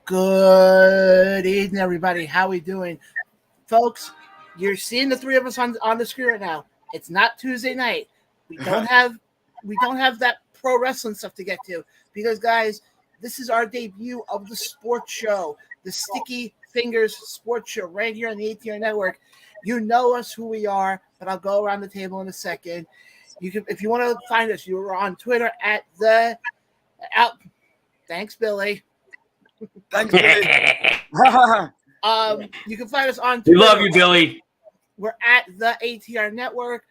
Good evening, everybody. How we doing? Folks, you're seeing the three of us on the screen right now. It's not Tuesday night. We don't have that pro wrestling stuff to get to because, guys, this is our debut of the sports show, the Sticky Fingers Sports Show, right here on the ATR Network. You know us, who we are, but I'll go around the table in a second. You can, if you want to find us, you are on Twitter at the out. Thanks, Billy. Thanks, Billy. You can find us on We Twitter. love you, Billy. We're at the ATR Network.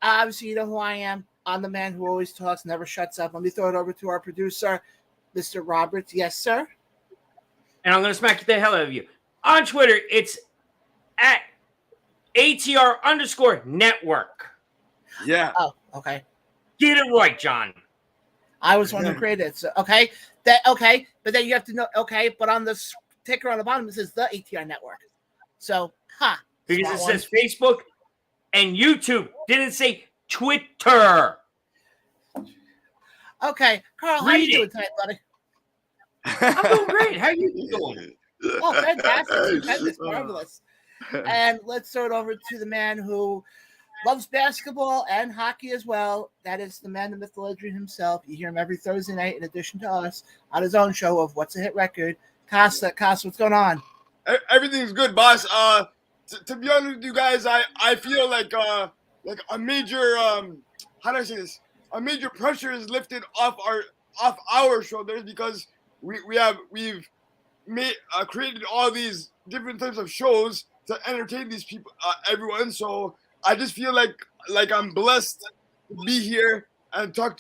Obviously, you know who I am. I'm the man who always talks, never shuts up. Let me throw it over to our producer, Mr. Roberts. Yes, sir. And I'm going to smack the hell out of you. On Twitter, it's at ATR_network. Yeah. Oh, okay. Get it right, John. I was one who created it. So, okay. But then you have to know, okay, but on the ticker on the bottom, it says the ATR Network. So, Because it says Facebook and YouTube. Didn't say Twitter. Okay. Carl, how you doing tonight, buddy? I'm doing great. How you doing? Oh, fantastic. Stupendous. Marvelous. And let's throw it over to the man who loves basketball and hockey as well. That is the man, the myth, the legend himself. You hear him every Thursday night in addition to us on his own show of What's a Hit Record. Costa, what's going on? Everything's good, boss. To be honest with you guys, I feel like a major how do I say this? A major pressure is lifted off our shoulders because we've created all these different types of shows to entertain these people, everyone. So I just feel like I'm blessed to be here and talk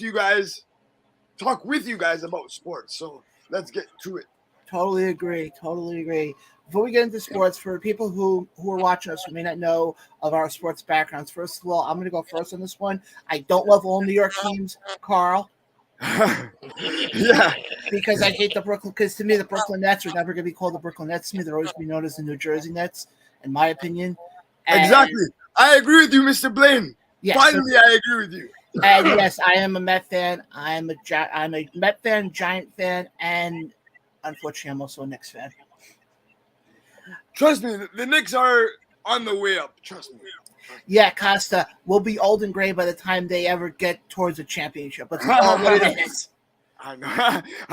with you guys about sports. So let's get to it. Totally agree. Before we get into sports, for people who are watching us who may not know of our sports backgrounds, first of all, I'm going to go first on this one. I don't love all New York teams, Carl. Yeah. Because I hate the Brooklyn. Because to me, the Brooklyn Nets are never going to be called the Brooklyn Nets. To me, they're always going to be known as the New Jersey Nets, in my opinion. And exactly. I agree with you, Mr. Blaine. Yes, Finally, I agree with you. And yes, I am a Met fan. I'm a Met fan, Giant fan, and unfortunately, I'm also a Knicks fan. Trust me, the Knicks are on the way up. Trust me. Yeah, Costa will be old and gray by the time they ever get towards a championship. Let's call it what it is. I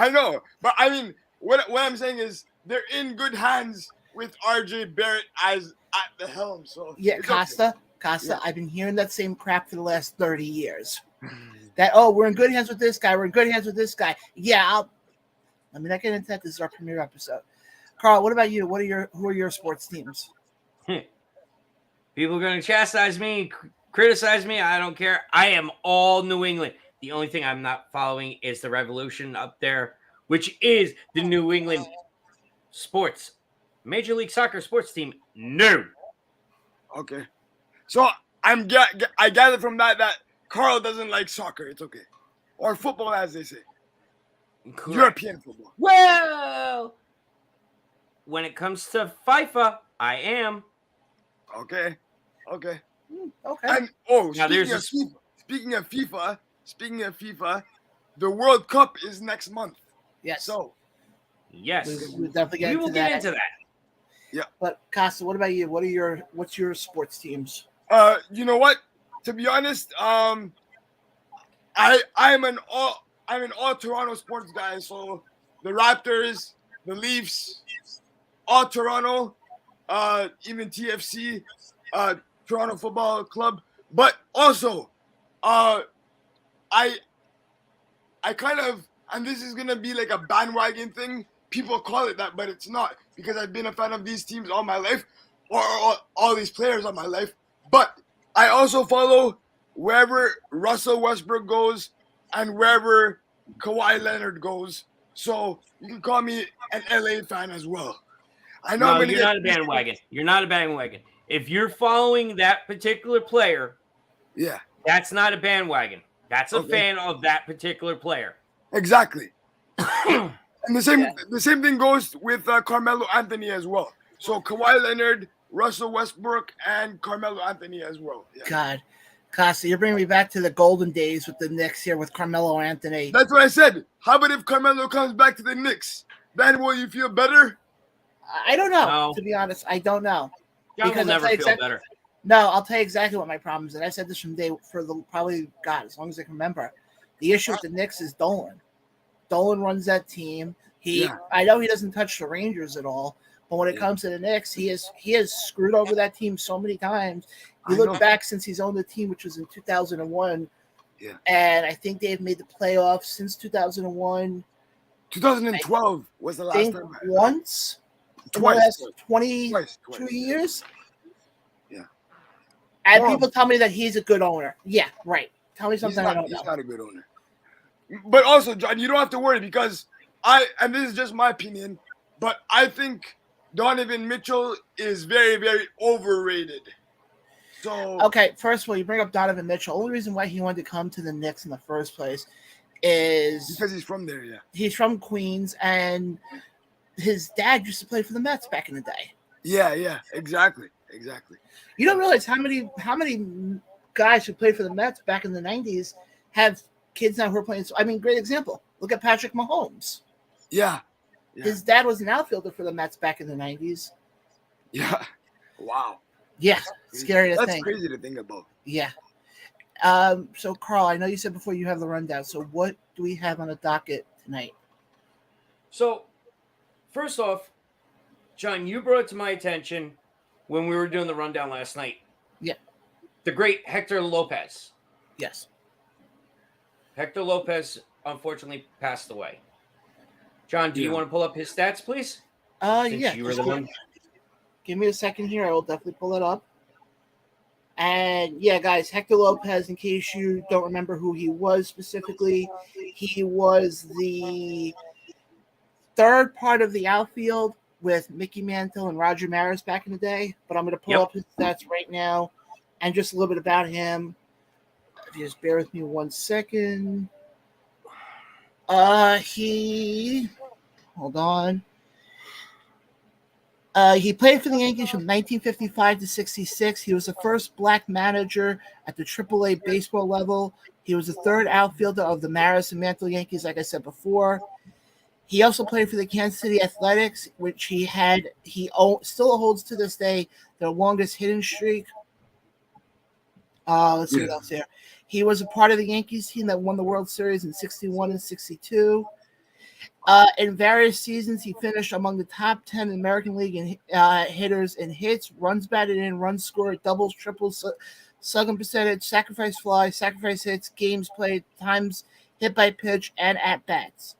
know. But I mean, what I'm saying is they're in good hands with RJ Barrett as at the helm. So yeah, Costa, Yeah. I've been hearing that same crap for the last 30 years. That we're in good hands with this guy. We're in good hands with this guy. Yeah, let me not get into that. This is our premiere episode. Carl, what about you? Who are your sports teams? People are going to chastise me, criticize me. I don't care. I am all New England. The only thing I'm not following is the Revolution up there, which is the New England sports Major League Soccer sports team. No. Okay. So I gathered from that Carl doesn't like soccer. It's okay. Or football, as they say. Correct. European football. Well, when it comes to FIFA, I am. Okay. Okay. And Now speaking of FIFA, the World Cup is next month. Yes. So yes, we'll definitely get into that. Yeah. But Costa, what about you? What's your sports teams? You know what? To be honest, I'm an all Toronto sports guy. So the Raptors, the Leafs, all Toronto, even TFC, Toronto Football Club. But also, I kind of, and this is gonna be like a bandwagon thing. People call it that, but it's not, because I've been a fan of these teams all my life, or all these players all my life. But I also follow wherever Russell Westbrook goes and wherever Kawhi Leonard goes. So you can call me an LA fan as well. I know. No, you're not a bandwagon. You're not a bandwagon. If you're following that particular player, yeah, that's not a bandwagon. That's a fan of that particular player. Exactly. And the same thing goes with Carmelo Anthony as well. So Kawhi Leonard, Russell Westbrook, and Carmelo Anthony as well. Yeah. God, Costa, you're bringing me back to the golden days with the Knicks here with Carmelo Anthony. That's what I said. How about if Carmelo comes back to the Knicks? Ben, will you feel better? I don't know. No. To be honest, I don't know. John will Because I'll never tell you feel better. No, I'll tell you exactly what my problem is, and I said this from probably God, as long as I can remember. The issue with the Knicks is Dolan. Dolan runs that team. I know he doesn't touch the Rangers at all, but when it comes to the Knicks, he has screwed over that team so many times. You look back since he's owned the team, which was in 2001, and I think they've made the playoffs since 2001. 2012 was the last time. Once. Twice. In the last 22 years. Yeah. And people tell me that he's a good owner. Yeah, right. Tell me something I don't know. He's not a good owner. But also, John, you don't have to worry because and this is just my opinion, but I think Donovan Mitchell is very, very overrated. So okay, first of all, you bring up Donovan Mitchell. The only reason why he wanted to come to the Knicks in the first place is because he's from there, yeah. He's from Queens, and his dad used to play for the Mets back in the day. Yeah, exactly. You don't realize how many guys who played for the Mets back in the 90s have kids now who are playing. I mean, great example. Look at Patrick Mahomes. Yeah. His dad was an outfielder for the Mets back in the 90s. Yeah. Wow. Yeah, scary to think. That's crazy to think about. Yeah. So, Carl, I know you said before you have the rundown. So what do we have on the docket tonight? So, first off, John, you brought it to my attention when we were doing the rundown last night. Yeah. The great Hector Lopez. Yes. Hector Lopez unfortunately passed away. John, do you want to pull up his stats, please? Yeah. You were the one. Give me a second here. I will definitely pull it up. And yeah, guys, Hector Lopez, in case you don't remember who he was specifically, he was the third part of the outfield with Mickey Mantle and Roger Maris back in the day. But I'm going to pull up his stats right now and just a little bit about him. If you just bear with me 1 second. Hold on. He played for the Yankees from 1955 to 66. He was the first black manager at the AAA baseball level. He was the third outfielder of the Maris and Mantle Yankees, like I said before. He also played for the Kansas City Athletics, which he still holds to this day their longest hitting streak. Let's see what else here. He was a part of the Yankees team that won the World Series in 61 and 62. In various seasons, he finished among the top 10 American League hitters in hits, runs batted in, runs scored, doubles, triples, slugging percentage, sacrifice fly, sacrifice hits, games played, times hit by pitch, and at bats.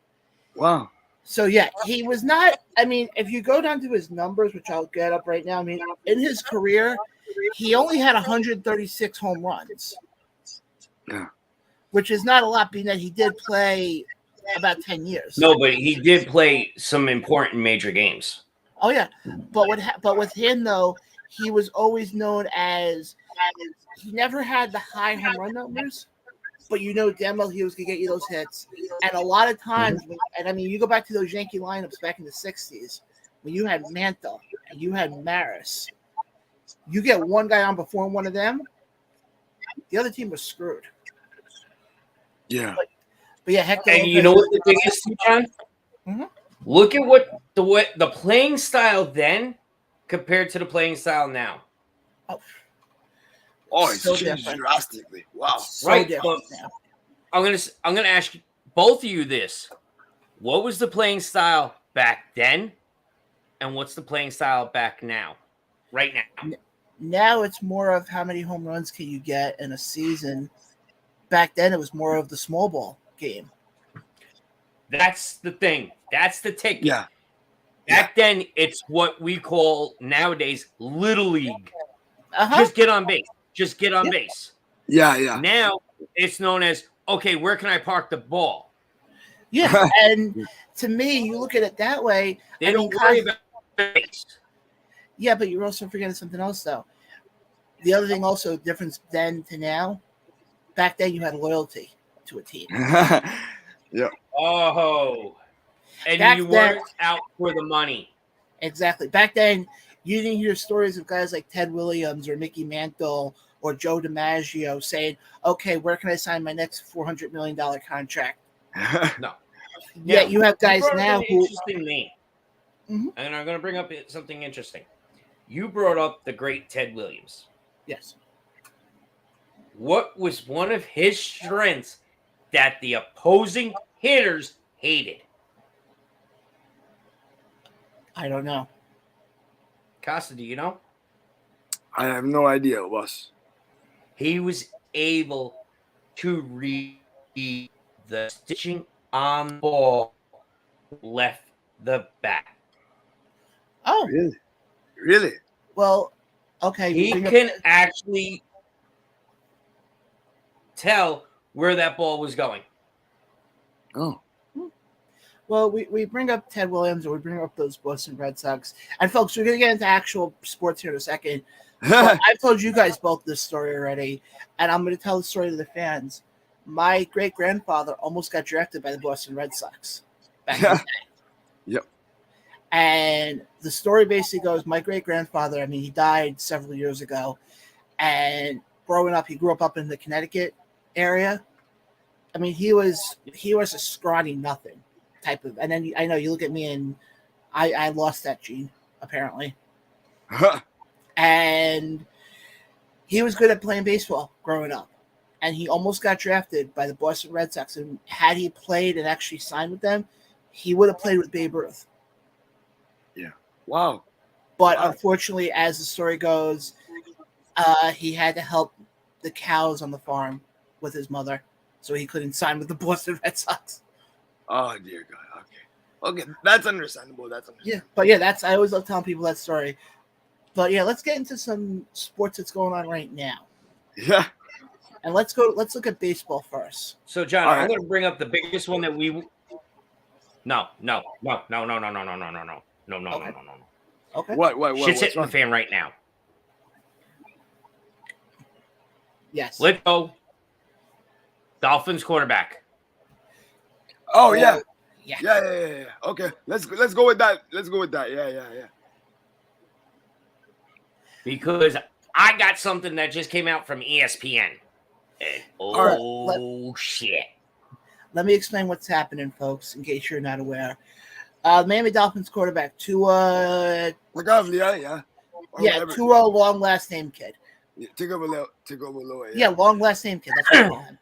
Wow. So yeah, he was not. I mean, if you go down to his numbers, which I'll get up right now, I mean, in his career, he only had 136 home runs. Yeah. Which is not a lot, being that he did play about 10 years. No, but he did play some important major games. Oh yeah, but with him though, he was always known as he never had the high home run numbers, but damn well he was gonna get you those hits. And a lot of times, and I mean, you go back to those Yankee lineups back in the 60s when you had Mantle and you had Maris, you get one guy on before one of them, the other team was screwed. Yeah. But yeah, Hector. And you know what the thing is, John? Mm-hmm. Look at what the playing style then compared to the playing style now. Oh, it's so changed drastically. Wow. So right. different now. I'm gonna ask both of you this. What was the playing style back then? And what's the playing style back now? Right now. Now it's more of how many home runs can you get in a season. Back then it was more of the small ball game. That's the thing. That's the ticket. Yeah. Back then, it's what we call nowadays Little League. Uh-huh. Just get on base. Just get on base. Yeah. Now it's known as, okay, where can I park the ball? Yeah, and to me, you look at it that way. They don't worry about base. Yeah, but you're also forgetting something else, though. The other thing also, difference then to now, back then you had loyalty to a team. Yeah. Oh. And Back you then, weren't out for the money. Exactly. Back then, you didn't hear stories of guys like Ted Williams or Mickey Mantle or Joe DiMaggio saying, okay, where can I sign my next $400 million contract? No. Yeah, you have guys brought up now an who interesting name, Mhm. and I'm going to bring up something interesting. You brought up the great Ted Williams. yes. What was one of his strengths that the opposing hitters hated? I don't know. Costa, do you know? I have no idea, boss. He was able to read the stitching on the ball left the bat. Oh, Really? Really? well, okay. He bring up- can actually tell where that ball was going. Oh. Well, we bring up Ted Williams, or we bring up those Boston Red Sox. And folks, we're going to get into actual sports here in a second. But I've told you guys both this story already, and I'm going to tell the story to the fans. My great-grandfather almost got drafted by the Boston Red Sox back in the day. Yep. And the story basically goes, my great-grandfather, I mean, he died several years ago, and growing up, he grew up in the Connecticut area. I mean, he was a scrawny nothing type of, and then I know you look at me and I lost that gene, apparently. And he was good at playing baseball growing up. And he almost got drafted by the Boston Red Sox. And had he played and actually signed with them, he would have played with Babe Ruth. Wow. But Wow. unfortunately, as the story goes, he had to help the cows on the farm with his mother. So he couldn't sign with the Boston Red Sox. Oh, dear God. Okay. Okay. That's understandable. That's understandable. Yeah. But yeah, I always love telling people that story. But yeah, let's get into some sports that's going on right now. Yeah. And let's look at baseball first. So, John, All I'm right. going to bring up the biggest one that we. No. Okay. What? Shit's What's hitting the wrong? fan right now. Yes. Let's go. Dolphins quarterback. Oh, yeah. Yeah. Yeah. Okay. Let's go with that. Yeah. Because I got something that just came out from ESPN. And shit. Let me explain what's happening, folks, in case you're not aware. Miami Dolphins quarterback Tua. Pagavlia, yeah. Or Yeah, whatever. Tua, long last name kid. Yeah, take over low. Yeah, long last name kid. That's what I call him.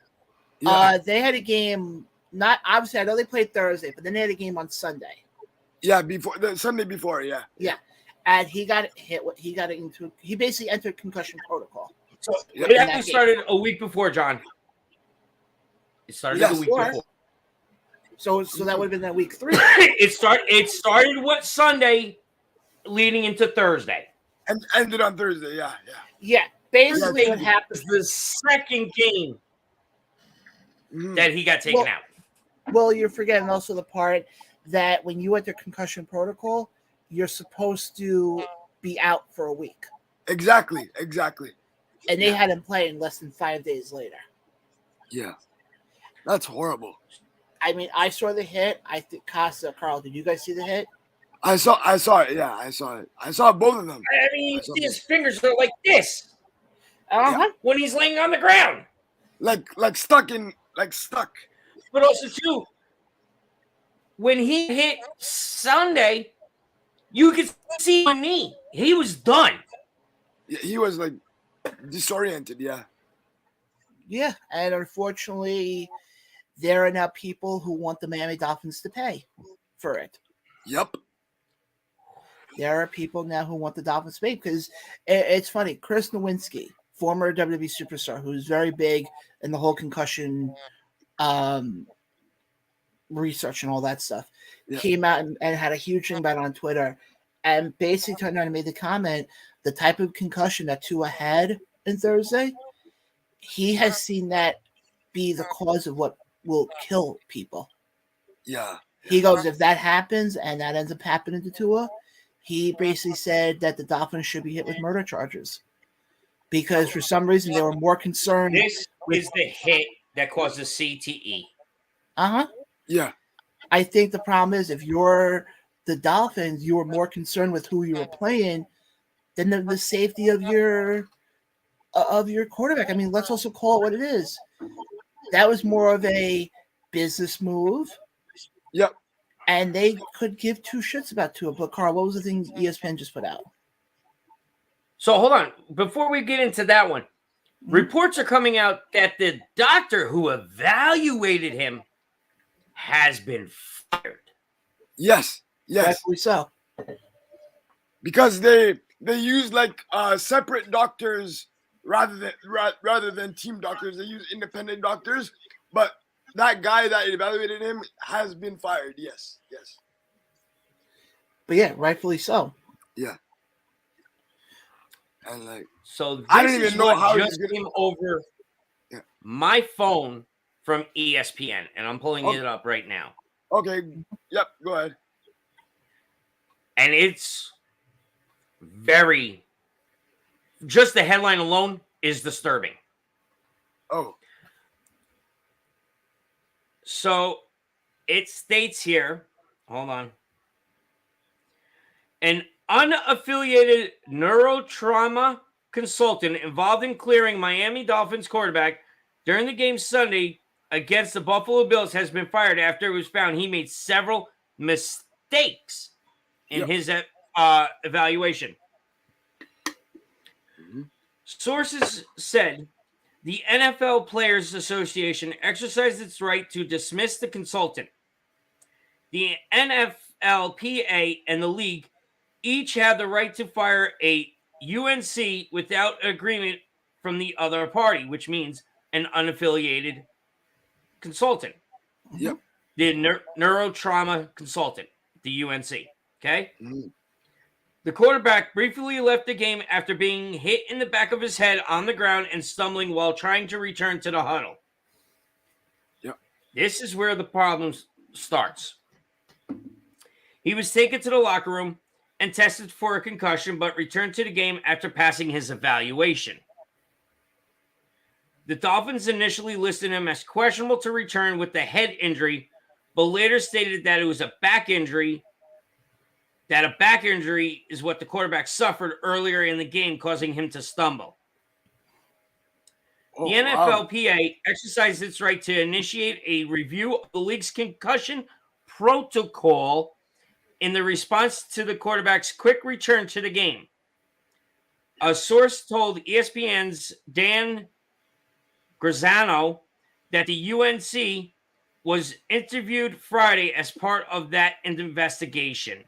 Yeah. They had a game. Not obviously, I know they played Thursday, but then they had a game on Sunday. Yeah, before the Sunday before, yeah. And he got hit. He basically entered concussion protocol. So Yeah. it actually started a week before, John. It started Yes. a week before. So that would have been that week 3. It started what Sunday, leading into Thursday. And ended on Thursday, yeah. Yeah, basically what It happened. was the second game Mhm. that he got taken out. Well, you're forgetting also the part that when you enter concussion protocol, you're supposed to be out for a week, Exactly. and they Yeah. had him playing less than 5 days later. Yeah. That's horrible. I mean, I saw the hit. I think Carl, did you guys see the hit? I saw it, yeah. I saw it. I saw both of them. I mean, you see his fingers are like this when he's laying on the ground. Like stuck. But also, too, when he hit Sunday, you could see my knee. He was done. He was like disoriented, yeah. Yeah, and unfortunately, there are now people who want the Miami Dolphins to pay for it. Yep. There are people now who want the Dolphins to pay because it's funny. Chris Nowinski, former WWE superstar, who's very big in the whole concussion research and all that stuff, came out and had a huge thing about it on Twitter, and basically turned around and made the comment: the type of concussion that Tua had in Thursday, he has seen that be the cause of what will kill people. Yeah. He goes, if that happens and that ends up happening to Tua, he basically said that the Dolphins should be hit with murder charges because for some reason they were more concerned. This is the hit that causes CTE. Yeah. I think the problem is if you're the Dolphins, you were more concerned with who you were playing than the safety of your quarterback. I mean, let's also call it what it is. That was more of a business move Yep. And they could give two shits about Tua. But Carl, what was the thing ESPN just put out? So hold on. Before we get into that one, reports are coming out that the doctor who evaluated him has been fired. Yes. Rightfully so. Because they use like separate doctors rather than team doctors. They use independent doctors. But that guy that evaluated him has been fired. Yes. But yeah, rightfully so. Yeah. And like, so this I don't even know how just came over my phone from ESPN, and I'm pulling it up right now. Okay. Yep. Go ahead. And it's very, just the headline alone is disturbing. Oh. So it states here, hold on. An unaffiliated neurotrauma consultant involved in clearing Miami Dolphins quarterback during the game Sunday against the Buffalo Bills has been fired after it was found he made several mistakes in his evaluation. Sources said the NFL Players Association exercised its right to dismiss the consultant. The NFLPA and the league each have the right to fire a UNC without agreement from the other party, which means an unaffiliated consultant. Yep. The neurotrauma consultant, the UNC. Okay. Mm-hmm. The quarterback briefly left the game after being hit in the back of his head on the ground and stumbling while trying to return to the huddle. Yep. This is where the problem starts. He was taken to the locker room and tested for a concussion, but returned to the game after passing his evaluation. The Dolphins initially listed him as questionable to return with the head injury, but later stated that it was a back injury, that a back injury is what the quarterback suffered earlier in the game, causing him to stumble. The NFLPA exercised its right to initiate a review of the league's concussion protocol in the response to the quarterback's quick return to the game. A source told ESPN's Dan Graziano that the UNC was interviewed Friday as part of that investigation.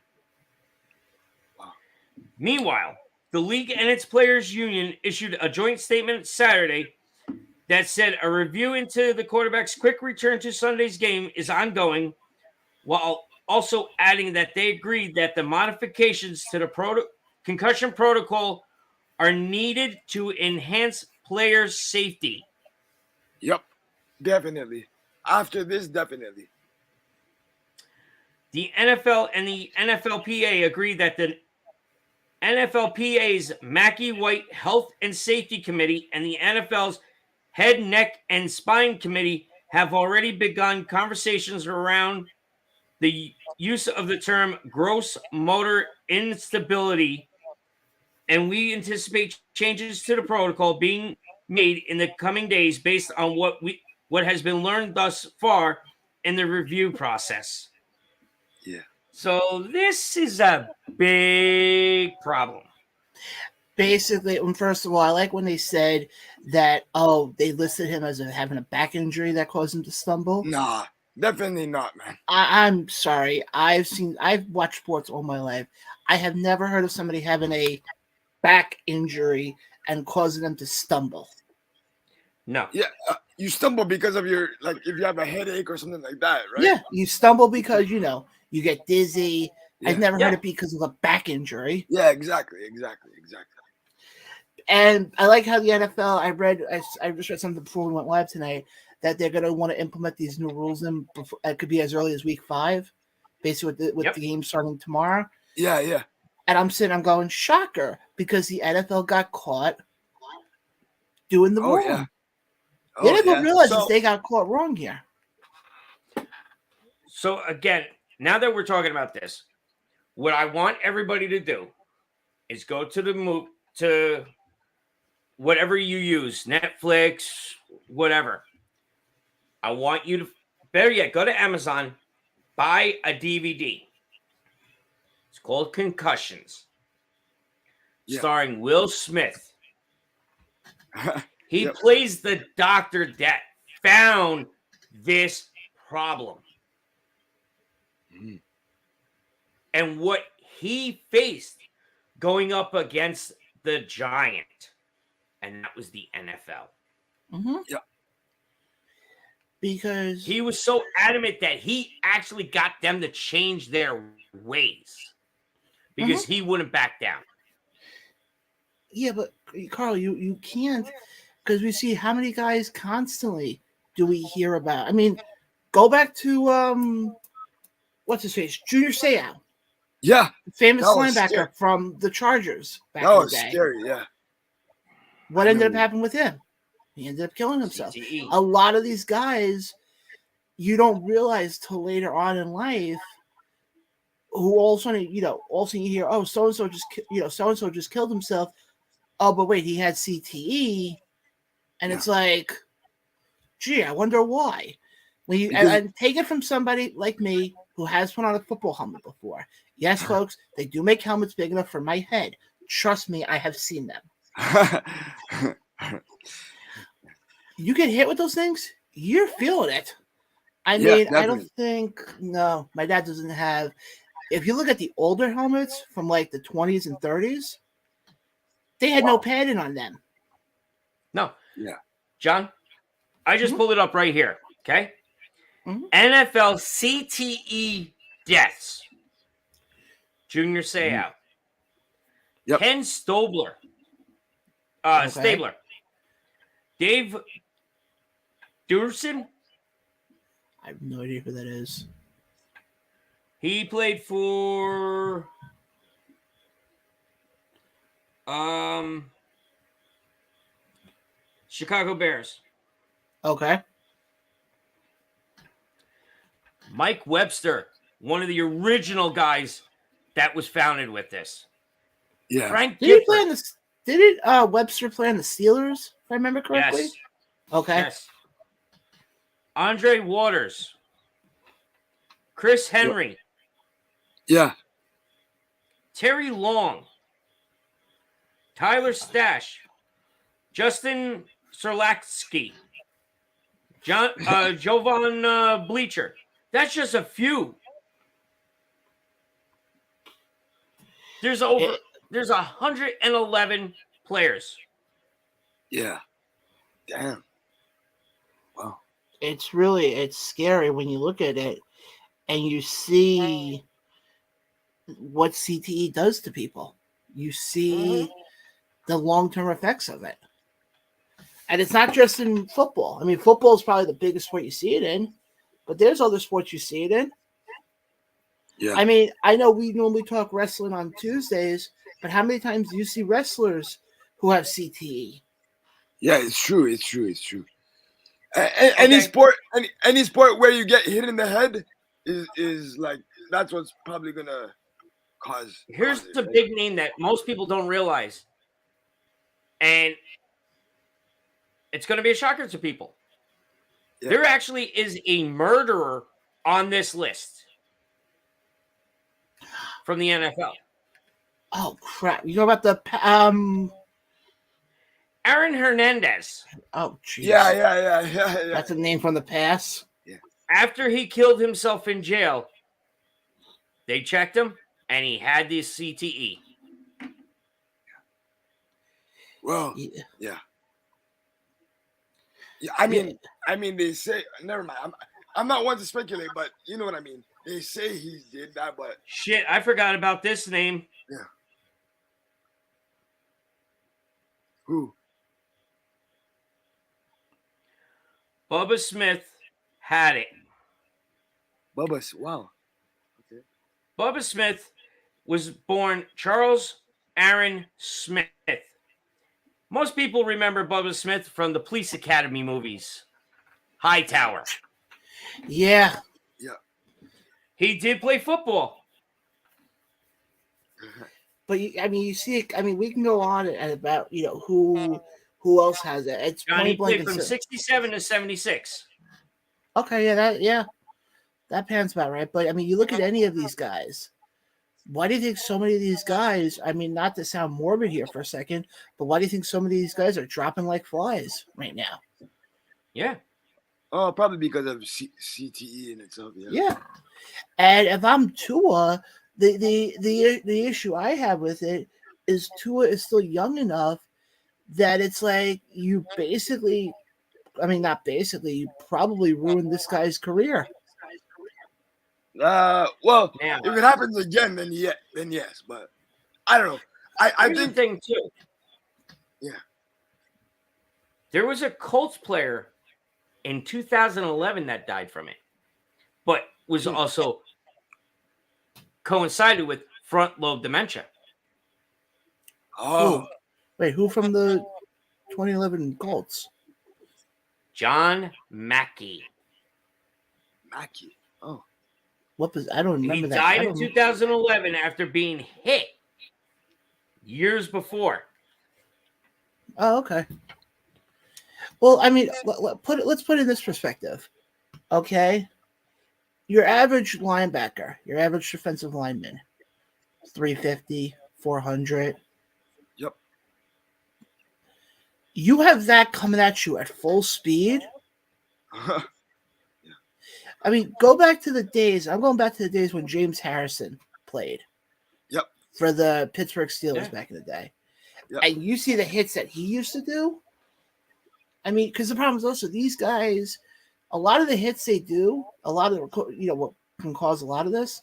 Meanwhile, the league and its players' union issued a joint statement Saturday that said a review into the quarterback's quick return to Sunday's game is ongoing, while also adding that they agreed that the modifications to the concussion protocol are needed to enhance players' safety. Yep, definitely. After this, definitely. The NFL and the NFLPA agreed that the NFLPA's Mackey White Health and Safety Committee and the NFL's Head, Neck, and Spine Committee have already begun conversations around the use of the term gross motor instability, and we anticipate changes to the protocol being made in the coming days based on what has been learned thus far in the review process. Yeah. So this is a big problem. Basically, first of all, I like when they said that, they listed him as having a back injury that caused him to stumble. Nah, definitely not, man. I'm sorry. I've watched sports all my life. I have never heard of somebody having a back injury and causing them to stumble. No. Yeah, you stumble because of your, like, if you have a headache or something like that, right? Yeah, you stumble because, you get dizzy. Yeah. I've never heard it because of a back injury. Yeah, exactly. And I like how the NFL, I just read something before we went live tonight, that they're going to want to implement these new rules in. It could be as early as week 5, basically with the game starting tomorrow. Yeah. And I'm going, shocker, because the NFL got caught doing the wrong. Yeah. They didn't realize they got caught wrong here. So again, now that we're talking about this, what I want everybody to do is go to to whatever you use, Netflix, whatever. I want you to, better yet, go to Amazon buy a DVD. It's called Concussions, Yeah. starring Will Smith. He Yep. plays the doctor that found this problem. Mhm. And what he faced going up against the giant, and that was the NFL. Mm-hmm. Yeah. Because He was so adamant that he actually got them to change their ways because he wouldn't back down. yeah, but Carl, you can't, because we see how many guys constantly do we hear about. I mean, go back to what's his face, Junior Seau, Yeah, famous That was linebacker scary. from the Chargers back that in was the day. scary. Yeah. What I ended up know. happening with him? He ended up killing himself. CTE. A lot of these guys, you don't realize till later on in life, who all of a sudden, all of a sudden you hear, oh, so and so just killed himself. Oh, but wait, he had CTE, and Yeah. it's like, gee, I wonder why. When you Because- and take it from somebody like me who has put on a football helmet before. Yes, folks, they do make helmets big enough for my head. Trust me, I have seen them. You get hit with those things, you're feeling it. I Yeah, mean, I definitely. don't think, no, my dad doesn't have. If you look at the older helmets from like the 20s and 30s, they had no Wow. padding on them. No. Yeah. John, I just Mhm. pulled it up right here. Okay. Mhm. NFL CTE deaths. Junior Seau. Yep. Ken Stabler. Okay. Stabler. Dave Durson. I have no idea who that is. He played for Chicago Bears. Okay. Mike Webster, one of the original guys that was founded with this. Yeah. Frank Did he Gifford. play on the? Did Webster play on the Steelers? If I remember correctly. Yes. Okay. Yes. Andre Waters. Chris Henry. Yeah. Terry Long. Tyler Stash. Justin Serlatsky. Jovan Bleacher. That's just a few. There's 111 players. Yeah. Damn. Wow. It's scary when you look at it and you see what CTE does to people. You see the long-term effects of it. And it's not just in football. I mean, football is probably the biggest sport you see it in, but there's other sports you see it in. Yeah. I mean, I know we normally talk wrestling on Tuesdays, but how many times do you see wrestlers who have CTE? Yeah, it's true. It's true. It's true. Any sport where you get hit in the head is like, that's what's probably gonna cause. Here's it, the right? big name that most people don't realize. And it's going to be a shocker to people. Yeah. There actually is a murderer on this list from the NFL. Oh crap! You know about the Aaron Hernandez. Oh jeez. Yeah. That's a name from the past. After he killed himself in jail, they checked him and he had this CTE. Well, Yeah. yeah. I mean, they say. Never mind. I'm not one to speculate, but you know what I mean. They say he did that, but Shit, I forgot about this name. who? Bubba Smith had it. Bubba's. Wow. Okay. Bubba Smith was born Charles Aaron Smith. Most people remember Bubba Smith from the Police Academy movies. Hightower. Yeah. He did play football. But you see it. I mean, we can go on and about who else has it. It's Johnny point blank. played from 67 to 76. Okay, yeah, That pans about right. But I mean, you look at any of these guys. Why do you think so many of these guys? I mean, not to sound morbid here for a second, but why do you think so many of these guys are dropping like flies right now? Yeah. Oh, probably because of CTE in itself. Yeah. Yeah. And if I'm Tua, the issue I have with it is Tua is still young enough that it's like you basically, I mean, not basically, you probably ruined this guy's career. Well, Now, if it happens again, then yes. But I don't know. I here's the think thing too. Yeah. There was a Colts player in 2011 that died from it, but was also coincided with front lobe dementia. Oh, Wait, who from the 2011 Colts? John Mackey. Mackey. Oh, What was I don't remember He that. I died in don't- 2011 after being hit years before. Oh, okay. Well, I mean, let's put it in this perspective. Okay, your average linebacker, your average defensive lineman, 350, 400. Yep. You have that coming at you at full speed. I mean, go back to the days. I'm going back to the days when James Harrison played. Yep. For the Pittsburgh Steelers Yeah. back in the day. Yep. And you see the hits that he used to do. I mean, because the problem is also these guys, a lot of the hits they do, a lot of what can cause a lot of this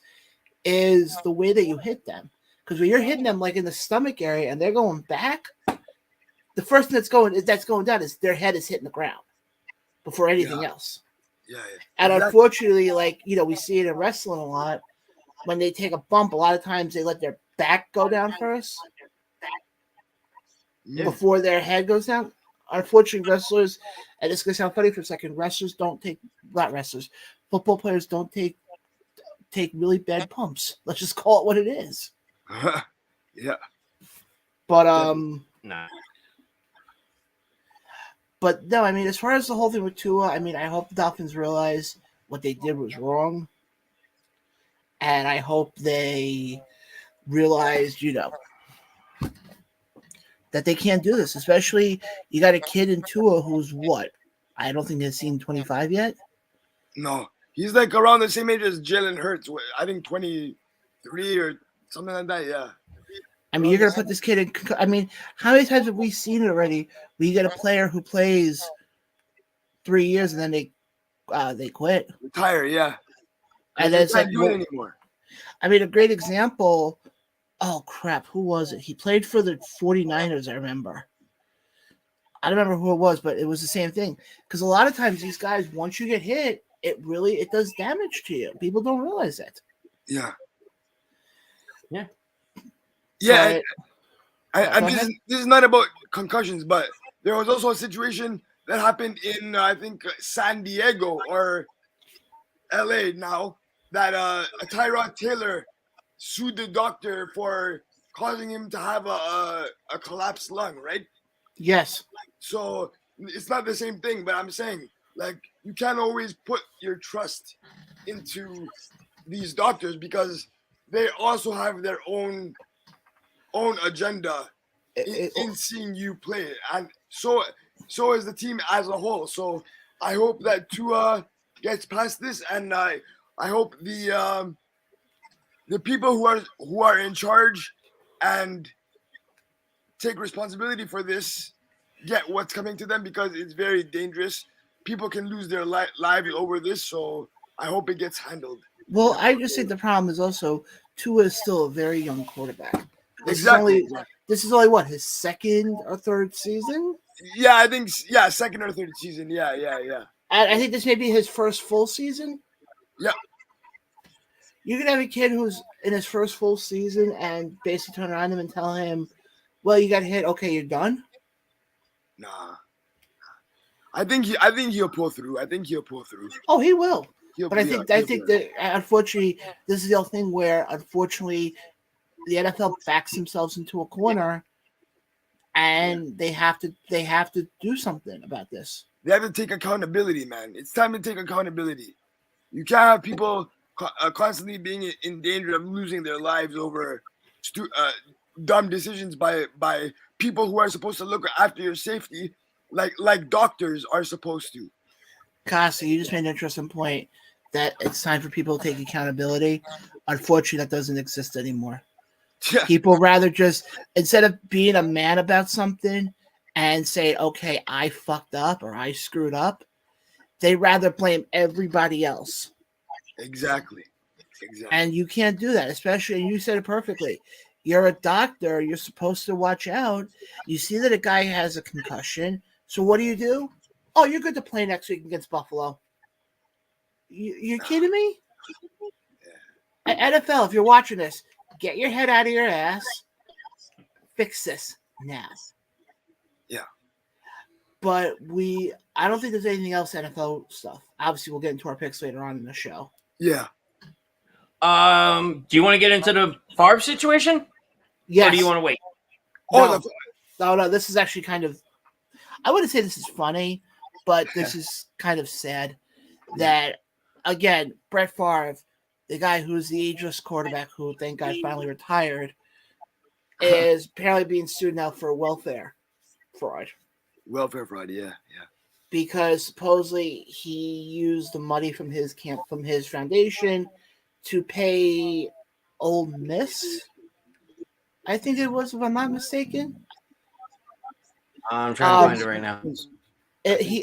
is the way that you hit them. Because when you're hitting them like in the stomach area and they're going back, the first thing that's going down is their head is hitting the ground before anything else. yeah. And Exactly. unfortunately, we see it in wrestling a lot. When they take a bump, a lot of times they let their back go down first Yeah. before their head goes down. Unfortunately, wrestlers, and it's going to sound funny for a second, football players don't take really bad pumps. Let's just call it what it is. Yeah. But No. But no, I mean, as far as the whole thing with Tua, I mean, I hope the Dolphins realize what they did was wrong. And I hope they realized, that they can't do this. Especially, you got a kid in Tua who's what? I don't think they've seen 25 yet. No, he's like around the same age as Jalen Hurts. I think 23 or something like that. Yeah. I mean, you're going to put this kid in. I mean, how many times have we seen it already? We get a player who plays 3 years and then they quit. Retire. Yeah. And then it's like, can't do it anymore. I mean, a great example. Oh, crap. Who was it? He played for the 49ers, I remember. I don't remember who it was, but it was the same thing. Because a lot of times these guys, once you get hit, it does damage to you. People don't realize that. Yeah. Yeah. Yeah. But- And this is not about concussions, but there was also a situation that happened in I think San Diego or LA now that Tyrod Taylor sued the doctor for causing him to have a collapsed lung, right? Yes. So it's not the same thing, but I'm saying like you can't always put your trust into these doctors because they also have their own agenda in seeing you play, and so is the team as a whole. So I hope that Tua gets past this, and I hope the people who are in charge and take responsibility for this get what's coming to them because it's very dangerous. People can lose their lives over this, so I hope it gets handled. Well, I just think the problem is also Tua is still a very young quarterback. Exactly. This is only what, his second or third season? Yeah, I think second or third season. Yeah. I think this may be his first full season. Yeah. You can have a kid who's in his first full season and basically turn around him and tell him, "Well, you got hit. Okay, you're done." Nah. I think he'll pull through. Oh, he will. He'll But I be- think he'll be that unfortunately, this is the other thing where unfortunately the NFL backs themselves into a corner, and they have to do something about this. They have to take accountability, man. It's time to take accountability. You can't have people constantly being in danger of losing their lives over dumb decisions by people who are supposed to look after your safety, like doctors are supposed to. Casa, you just made an interesting point that it's time for people to take accountability. Unfortunately, that doesn't exist anymore. Yeah. People rather just, instead of being a man about something and say, okay, I fucked up or I screwed up, they rather blame everybody else. Exactly. And you can't do that, especially, and you said it perfectly. You're a doctor. You're supposed to watch out. You see that a guy has a concussion. So what do? Oh, you're good to play next week against Buffalo. You're kidding me? NFL, if you're watching this, get your head out of your ass. Fix this now. Yeah. But I don't think there's anything else NFL stuff. Obviously, we'll get into our picks later on in the show. Yeah. Do you want to get into the Favre situation? Yes. Or do you want to wait? No, this is actually kind of, I wouldn't say this is funny, but this is kind of sad that, again, Brett Favre, the guy who's the ageless quarterback who, thank God, finally retired, is apparently being sued now for welfare fraud. Welfare fraud, yeah. Because supposedly he used the money from his foundation to pay Ole Miss, I think it was, if I'm not mistaken. I'm trying to find it right now.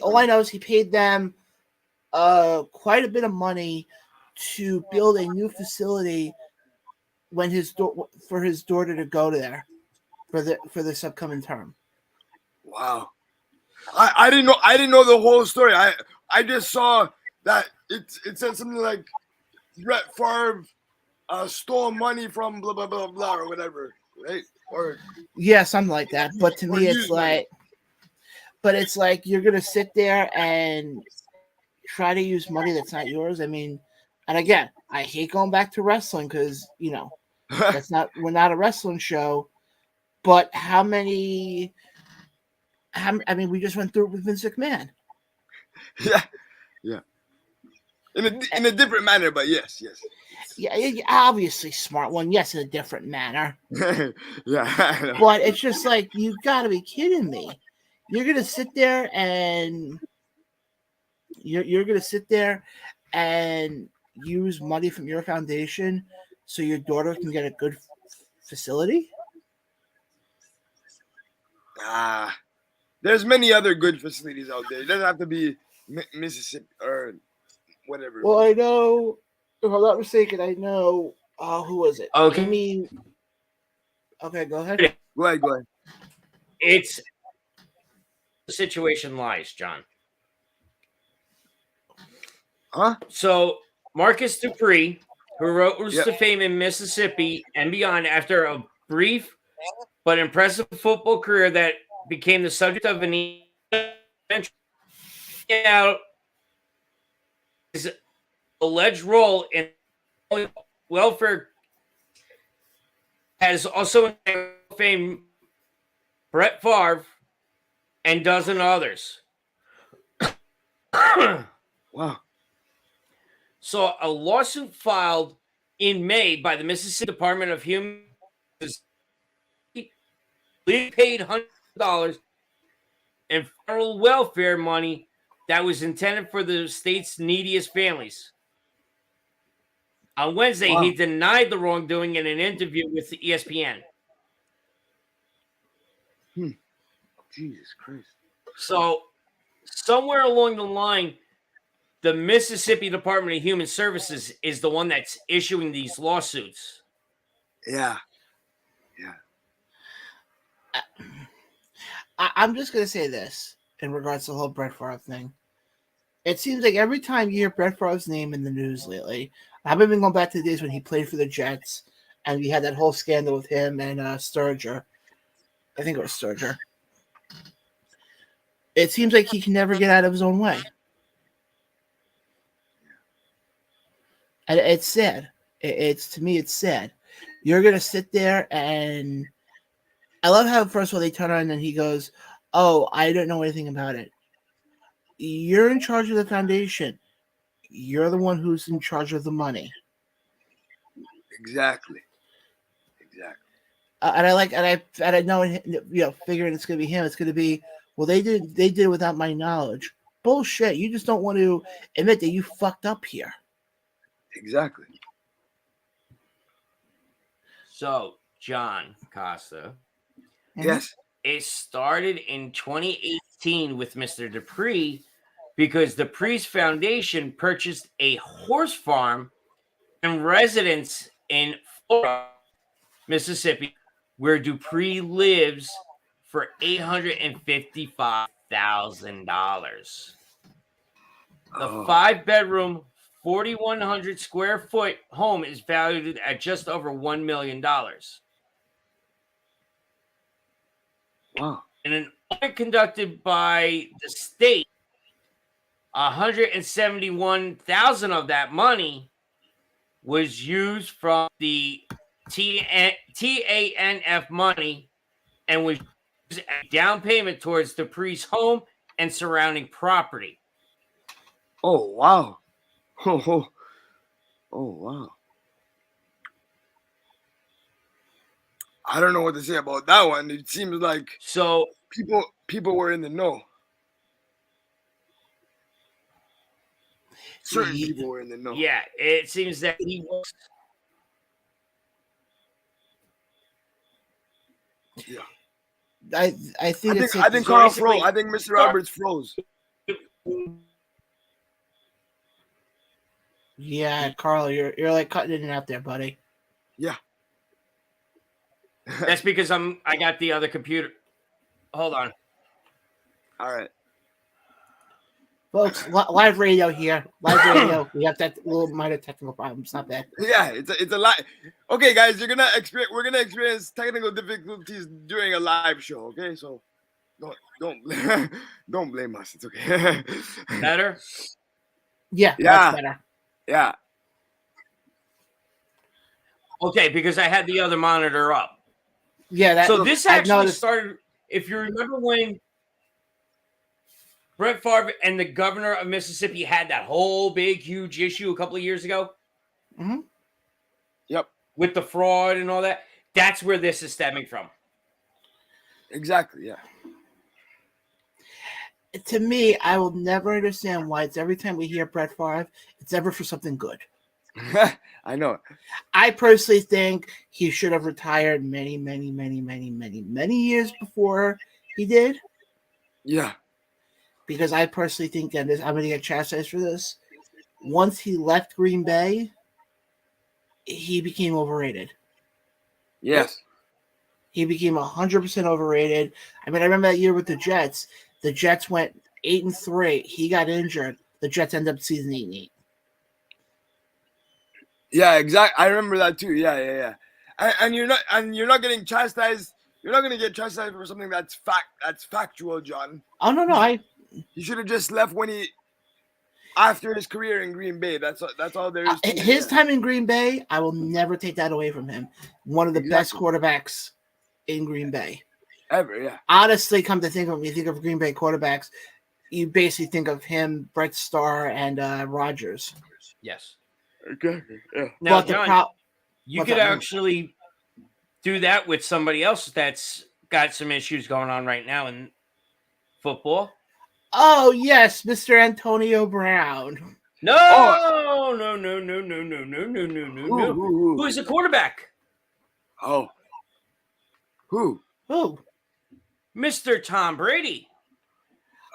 All I know is he paid them quite a bit of money to build a new facility when for his daughter to go there for this upcoming term. Wow. I didn't know the whole story. I just saw that it said something like Brett Favre stole money from blah blah blah blah or whatever, right? Or yeah, something like that. But to me, it's like you're gonna sit there and try to use money that's not yours. I mean, and again, I hate going back to wrestling because we're not a wrestling show. But we just went through it with Vince McMahon. Yeah. In a different manner, but yes. Yeah, obviously smart one. Yes, in a different manner. Yeah. But it's just like, you got to be kidding me. You're gonna sit there and use money from your foundation so your daughter can get a good facility. There's many other good facilities out there. It doesn't have to be Mississippi or whatever. Well, I know, if I'm not mistaken, who was it? Okay. Okay, go ahead. Go ahead. It's the situation lies, John. Huh? So Marcus Dupree, who rose to fame in Mississippi and beyond after a brief but impressive football career that became the subject of an his alleged role in welfare has also famed Brett Favre and dozen others. Wow. So a lawsuit filed in May by the Mississippi Department of Human Services paid $100 in federal welfare money that was intended for the state's neediest families. On Wednesday, he denied the wrongdoing in an interview with ESPN. Jesus Christ. So somewhere along the line, the Mississippi Department of Human Services is the one that's issuing these lawsuits. Yeah. I'm just going to say this in regards to the whole Brett Favre thing. It seems like every time you hear Brett Favre's name in the news lately, I've been going back to the days when he played for the Jets, and we had that whole scandal with him and Sturger. I think it was Sturger. It seems like he can never get out of his own way. And it's sad. To me, it's sad. You're going to sit there and I love how, first of all, they turn on and he goes, "Oh, I don't know anything about it." You're in charge of the foundation. You're the one who's in charge of the money. Exactly. And I know, figuring it's going to be him. It's going to be, well, they did it without my knowledge. Bullshit. You just don't want to admit that you fucked up here. Exactly. So, John Costa. Yes. It started in 2018 with Mr. Dupree because Dupree's foundation purchased a horse farm and residence in Florida, Mississippi, where Dupree lives for $855,000. The 5-bedroom, 4,100 square foot home is valued at just over $1 million. Wow. In an audit conducted by the state, 171,000 of that money was used from the TANF money and was used as a down payment towards Dupree's home and surrounding property. Oh, wow. Oh, wow. I don't know what to say about that one. It seems like people were in the know. Certain people were in the know. Yeah, it seems that he was. Yeah. I think Carl froze. I think Mr. Roberts froze. Yeah, Carl, you're like cutting in and out there, buddy. Yeah. That's because I got the other computer. Hold on. All right. Folks, live radio here. Live radio. We have that little minor technical problem. It's not bad. Yeah, it's a lot. Okay, guys, we're gonna experience technical difficulties during a live show. Okay, so don't don't blame us. It's okay. Better? Yeah, that's better. Yeah. Okay, because I had the other monitor up. Yeah. So this actually started. If you remember when Brett Favre and the governor of Mississippi had that whole big, huge issue a couple of years ago. Mm-hmm. Yep. With the fraud and all that. That's where this is stemming from. Exactly. Yeah. To me, I will never understand why it's every time we hear Brett Favre, it's ever for something good. I know. I personally think he should have retired many years before he did. Yeah. Because I personally think that I'm going to get chastised for this. Once he left Green Bay, he became overrated. Yes. He became 100% overrated. I mean, I remember that year with the Jets. The Jets went 8-3. He got injured. The Jets ended up season 8-8. Yeah, exactly. I remember that too. Yeah. And you're not getting chastised. You're not going to get chastised for something that's factual, John. Oh no. He should have just left after his career in Green Bay. That's all there is. His time in Green Bay, I will never take that away from him. One of the best quarterbacks in Green Bay. Ever, yeah. Honestly, come to think of it, when you think of Green Bay quarterbacks, you basically think of him, Brett Starr, and Rodgers. Yes. Okay. Yeah. Now, John, you could actually do that with somebody else that's got some issues going on right now in football. Oh, yes, Mr. Antonio Brown. No. Who is the quarterback? Oh. Who? Mr. Tom Brady.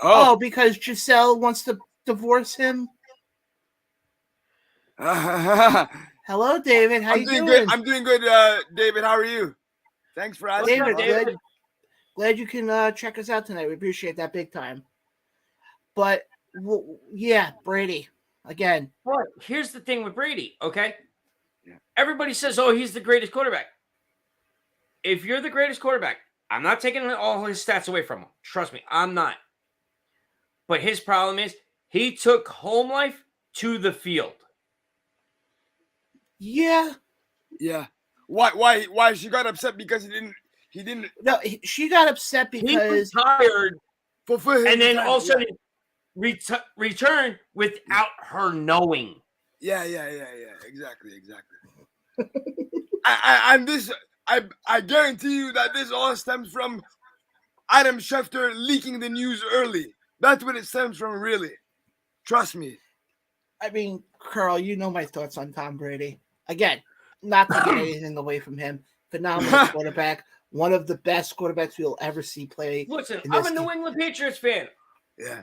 Oh, because Giselle wants to divorce him? Hello, David. How you doing? Good. I'm doing good, David. How are you? Thanks for asking. David. Glad you can check us out tonight. We appreciate that big time. But, yeah, Brady, again. Well, here's the thing with Brady, okay? Yeah. Everybody says, oh, he's the greatest quarterback. If you're the greatest quarterback, I'm not taking all his stats away from him. Trust me, I'm not. But his problem is he took home life to the field. Yeah. Yeah. Why she got upset because he didn't No, she got upset because he retired. fulfill his and then time, all of a sudden return without her knowing. Yeah. Exactly. I guarantee you that this all stems from Adam Schefter leaking the news early. That's what it stems from, really. Trust me. I mean, Carl, you know my thoughts on Tom Brady. Again, not to get anything away from him. Phenomenal quarterback. One of the best quarterbacks we'll ever see play. Listen, I'm a New England Patriots fan. Yeah.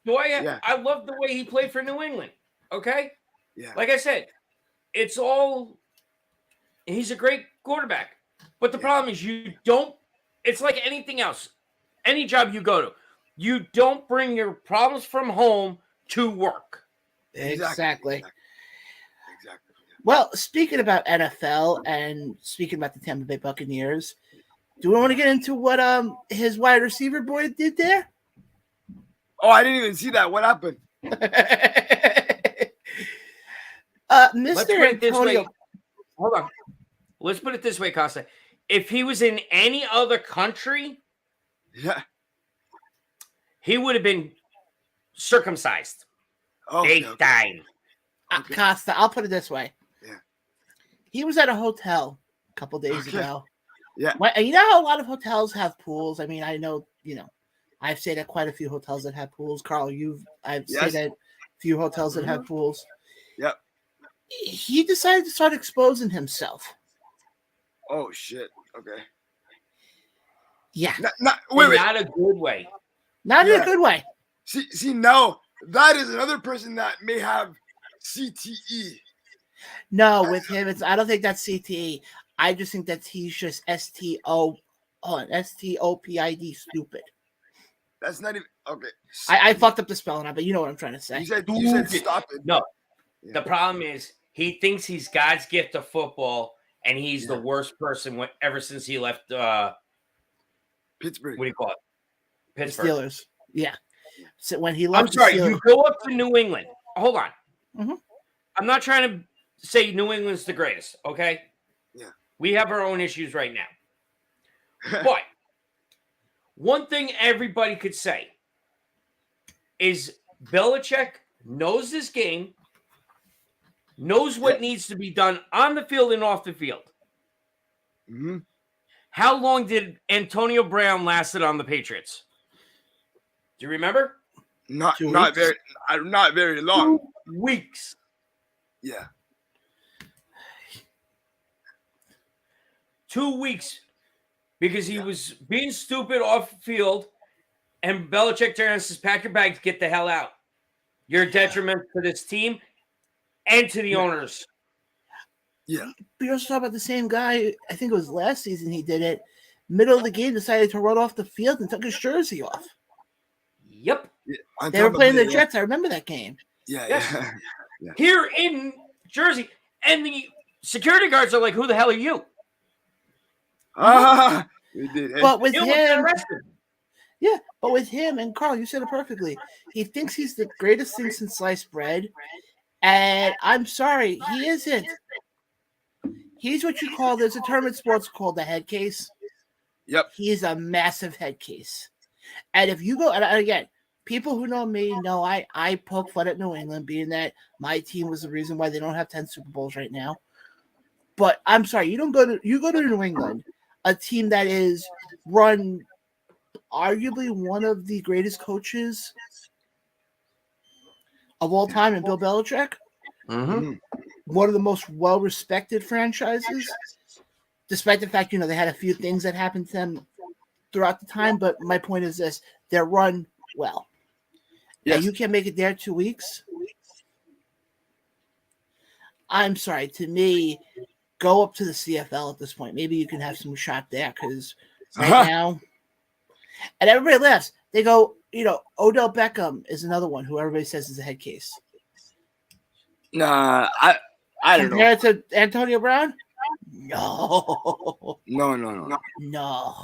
I love the way he played for New England. Okay? Yeah. Like I said, he's a great quarterback. But the problem is it's like anything else. Any job you go to, you don't bring your problems from home to work. Exactly. Well, speaking about NFL and speaking about the Tampa Bay Buccaneers, do we want to get into what his wide receiver boy did there? Oh, I didn't even see that. What happened? Mr. Antonio. Hold on. Let's put it this way, Costa. If he was in any other country, he would have been circumcised. Big time. Costa, I'll put it this way. Yeah. He was at a hotel a couple days ago. Yeah. You know how a lot of hotels have pools? I mean, I know, I've stayed at quite a few hotels that have pools. Carl, I've stayed at a few hotels that have pools. Yep. He decided to start exposing himself. Oh, shit. Okay. Yeah. Not a good way. Not in a good way. See, now, that is another person that may have CTE. No, with him, I don't think that's CTE. I just think that he's just STOPID stupid. That's not even okay. I fucked up the spelling, but you know what I'm trying to say. You said stop it. No, the problem is he thinks he's God's gift to football, and he's the worst person ever since he left Pittsburgh. What do you call it? Pittsburgh. The Steelers. Yeah. So when he left, I'm sorry. You go up to New England. Hold on. Mm-hmm. I'm not trying to say New England's the greatest. Okay. Yeah. We have our own issues right now. But one thing everybody could say is Belichick knows this game, knows what needs to be done on the field and off the field. Mm-hmm. How long did Antonio Brown lasted on the Patriots? Do you remember? Not very long. 2 weeks. Yeah. 2 weeks because he was being stupid off the field, and Belichick turned and says, pack your bags, get the hell out. You're a detriment to this team and to the owners. Yeah. But you're also talking about the same guy, I think it was last season he did it. Middle of the game, decided to run off the field and took his jersey off. Yep. Yeah. They were playing the Jets. I remember that game. Yeah. Yes. Yeah. Here in Jersey. And the security guards are like, who the hell are you? We did. But with him, Yeah, but with him, and Carl, you said it perfectly. He thinks he's the greatest thing since sliced bread. And I'm sorry, he isn't. He's what you call, there's a term in sports called the head case. Yep. He is a massive head case. And if you go, and again, people who know me know I poke fun at New England, being that my team was the reason why they don't have 10 Super Bowls right now. But I'm sorry, you go to New England, a team that is run arguably one of the greatest coaches of all time in Bill Belichick. Mm-hmm. One of the most well-respected franchises, despite the fact, they had a few things that happened to them throughout the time. But my point is this, they're run well. Yes. And you can't make it there 2 weeks. I'm sorry, to me, go up to the CFL at this point. Maybe you can have some shot there, because right now, and everybody laughs. They go, Odell Beckham is another one who everybody says is a head case. Nah, I don't know. Compared to Antonio Brown? No. No.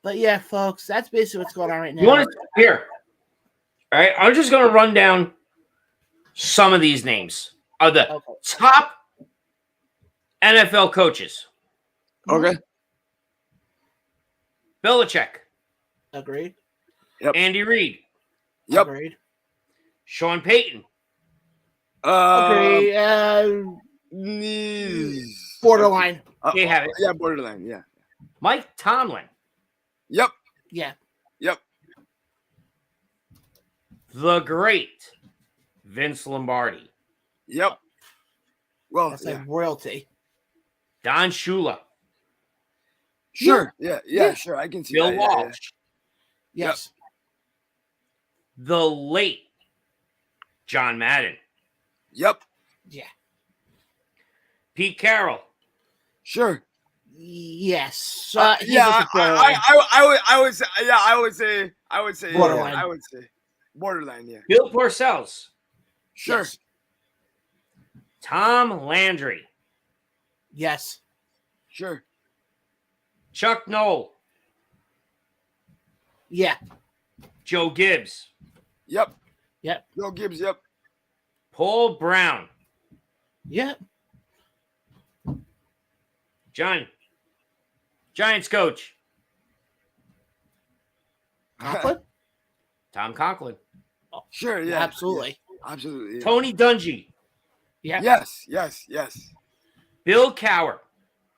But yeah, folks, that's basically what's going on right now. You want to here? All right, I'm just going to run down some of these names of the top NFL coaches. Okay. Mm-hmm. Belichick. Agreed. Yep. Andy Reid. Yep. Agreed. Sean Payton. Okay, Knees. borderline. They have it. Yeah, borderline. Yeah. Mike Tomlin. Yep. Yeah. Yep. The great Vince Lombardi. Yep. Well, That's yeah. like royalty. Don Shula. Sure. Yeah. Yeah. Sure. I can see Bill that. Walsh. Yes. The late John Madden. Yep. Yeah. Pete Carroll. Sure. Yes. He Yeah. was a borderline. I would say. Borderline. Yeah, I would say borderline. Yeah. Bill Parcells. Sure. Yes. Tom Landry. Yes. Sure. Chuck Noll. Yeah. Joe Gibbs. Yep. Yep. Joe Gibbs. Yep. Paul Brown. Yep. John. Giants coach. Conklin? Tom Conklin. Sure. Yeah. Absolutely. Yeah, absolutely. Yeah. Tony Dungy. Yeah. Yes. Bill Cowher.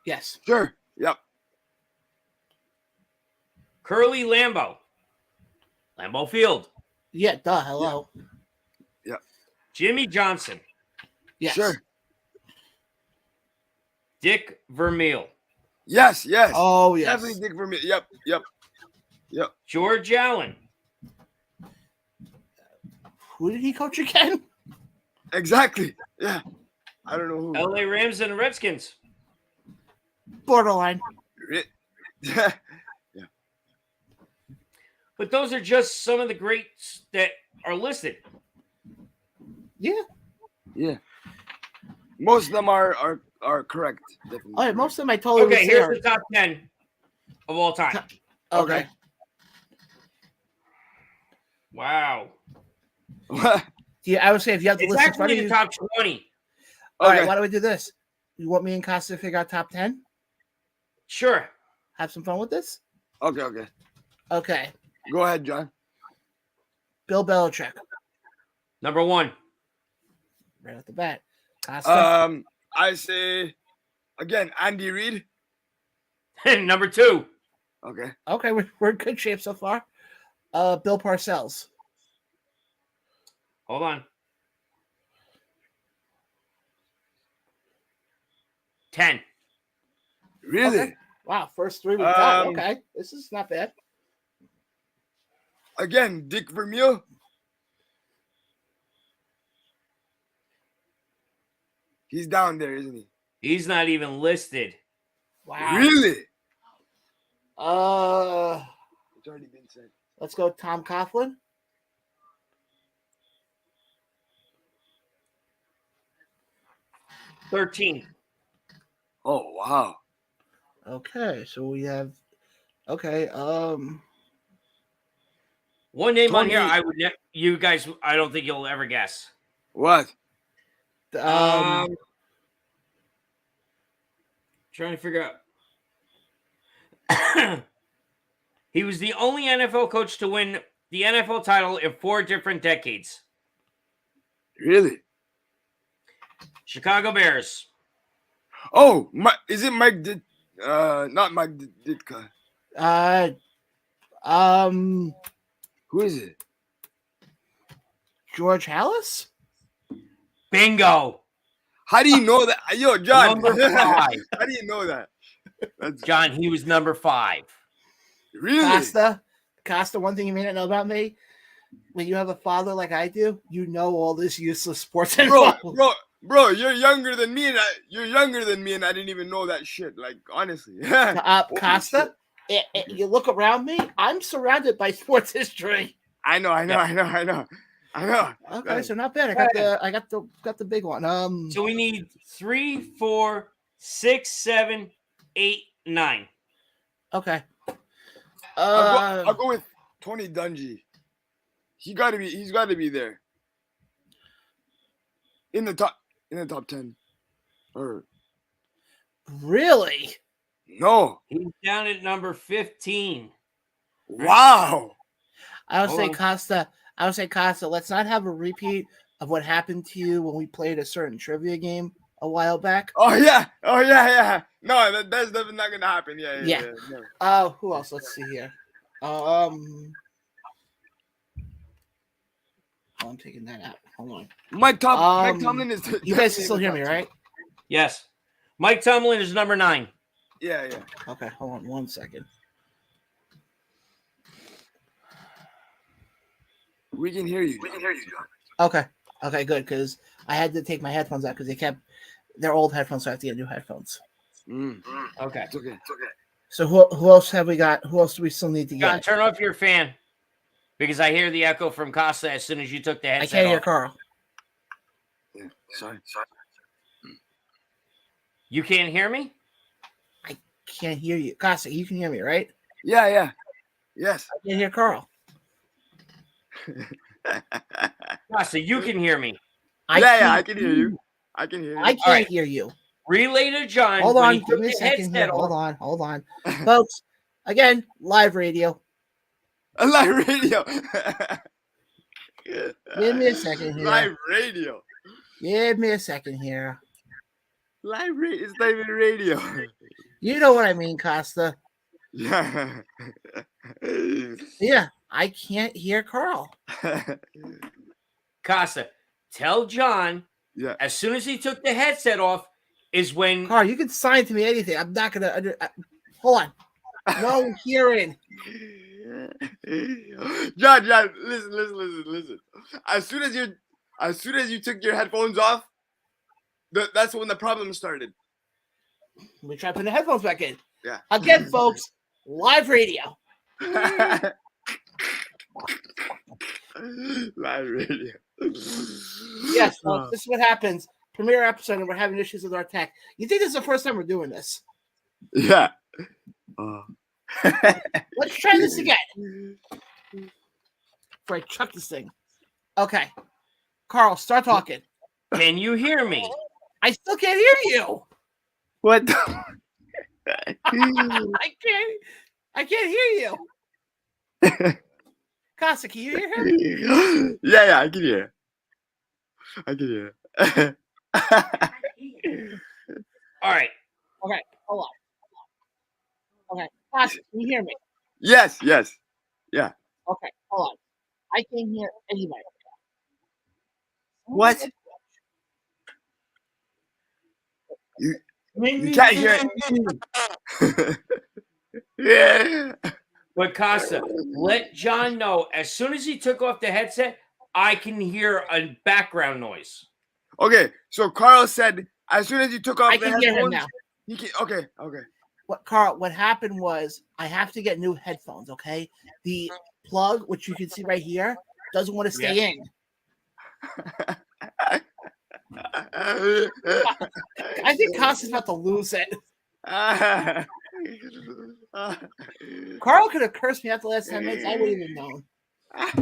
Yes. Sure. Yep. Curly Lambeau. Lambeau Field. Yeah. Duh. Hello. Jimmy Johnson. Yes. Sure. Dick Vermeil. Yes. Oh, yes. Definitely Dick Vermeil. Yep. George Allen. Who did he coach again? Exactly. Yeah. I don't know who. LA Rams and the Redskins. Borderline. Yeah. But those are just some of the greats that are listed. Yeah. Yeah. Most of them are correct. Definitely. Oh, yeah, most of them I totally Okay, was here's there. the top 10 of all time. Okay. Wow. Yeah, I would say if you have the It's list in front actually of the you. top 20. All right, Okay. why do we do this? You want me and Costa to figure out top 10? Sure. Have some fun with this? Okay. Okay. Go ahead, John. Bill Belichick. Number 1. Right off the bat. Costa. I say again, Andy Reid. Number 2. Okay. Okay, we're in good shape so far. Bill Parcells. Hold on. 10. Really? Okay. Wow, first three we got. Um, Okay, this is not bad. Again, Dick Vermeil. He's down there, isn't he? He's not even listed. Wow. Really? It's already been said. Let's go Tom Coughlin. $13. Oh wow. Okay, so we have okay, One name on here 20. I would you guys I don't think you'll ever guess. What? Trying to figure out. He was the only NFL coach to win the NFL title in 4 different decades. Really? Chicago Bears. Oh, is it Mike not Mike Ditka. Who is it? George Hallis? Bingo. How do you know that? Yo, John. Number 5. How do you know that? That's John, he was number 5. really. Costa, one thing you may not know about me, when you have a father like I do, you know all this useless sports info. Bro, you're younger than me, and I didn't even know that shit. Like honestly, Holy Costa, you look around me, I'm surrounded by sports history. I know. Okay, so not bad. I got the big one. So we need 3, 4, 6, 7, 8, 9. Okay. I'll go with Tony Dungy. He's got to be there in the top 10. Or Really? no? He's down at number 15. Wow. I would say Hold on. Costa. I would say, Casa, let's not have a repeat of what happened to you when we played a certain trivia game a while back. Oh yeah. No, that's definitely not gonna happen. Yeah. No. Who else? Let's see here. I'm taking that out. Hold on. Mike Tomlin is. You guys can still hear me, right? Yes. Mike Tomlin is number 9. Yeah. Okay, hold on 1 second. We can hear you. Okay, good, because I had to take my headphones out because they're old headphones, so I have to get new headphones. Okay. It's okay. So who else have we got? Who else do we still need to John, get? turn off your fan because I hear the echo from Costa as soon as you took the headset I can't hear off. Carl. Yeah. Sorry. You can't hear me? I can't hear you. Casa, you can hear me, right? Yeah. Yes. I can't hear Carl. Costa, you can hear me. I can hear you. I can hear you. I can't right. hear you. Relay to John. Hold when on, he give took me a the second here. headset off. Hold on. Folks, again, live radio. Live radio. Give me a second here. Live radio. Give me a second here. Live radio. It's not even radio. You know what I mean, Costa. Yeah. Yeah, I can't hear Carl. Costa, tell John Yeah. as soon as he took the headset off is when Carl, you can sign to me anything. I'm not gonna. Hold on. No hearing. John, listen. As soon as you took your headphones off, that's when the problem started. Let me try putting the headphones back in. Yeah. Again, folks, live radio. Live radio. Yes, folks, this is what happens. Premiere episode, and we're having issues with our tech. You think this is the first time we're doing this? Yeah. Let's try this again. Before I chuck this thing. Okay. Carl, start talking. can you hear me? I still can't hear you. What? I can't hear you. Casa, can you hear him? Yeah, I can hear. All right. Okay, hold on. Okay, Casa, can you hear me? Yes. Okay, hold on. I can't hear anybody. What? You can't hear it. Yeah. But Costa, let John know as soon as he took off the headset, I can hear a background noise. Okay, so Carl said as soon as you took off I the can hear him headphones, now. he can. Okay. What happened was I have to get new headphones, okay? The plug, which you can see right here, doesn't want to stay in. I think Costa's about to lose it. Carl could have cursed me out the last 10 minutes. I wouldn't even known.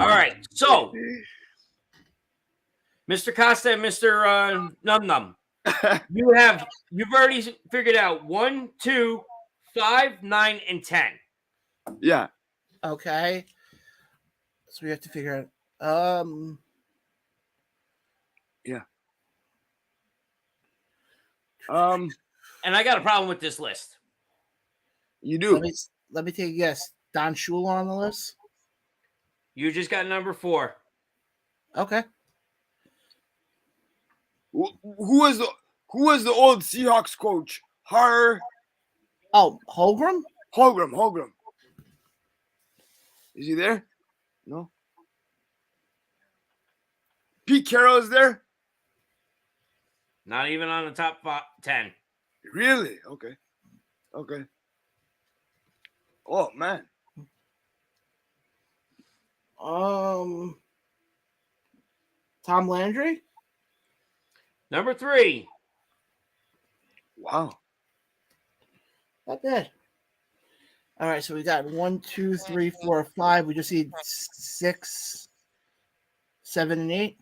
All right. So, Mr. Costa and Mr. Num Num, you've already figured out 1, 2, 5, 9, and 10. Yeah. Okay. So we have to figure out. Yeah. And I got a problem with this list. You do. Let me take a guess. Don Shula on the list. You just got number 4. Okay. Who was the old Seahawks coach? Oh, Holgram? Holgram. Is he there? No. Pete Carroll is there? Not even on the top 10. Really? Okay. Oh man. Tom Landry? Number 3. Wow. Not bad. All right, so we got 1, 2, 3, 4, 5. We just need 6, 7, and 8.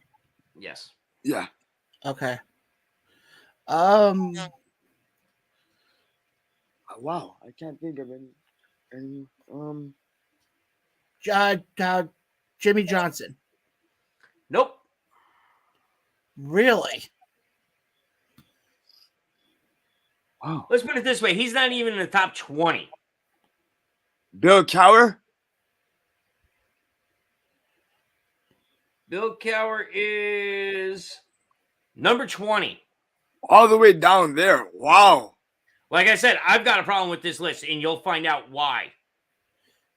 Yes. Yeah. Okay. Wow. I can't think of any. Jimmy Johnson. Nope. Really? Wow. Let's put it this way. He's not even in the top 20. Bill Cowher? Bill Cowher is number 20. All the way down there. Wow. Like I said, I've got a problem with this list, and you'll find out why.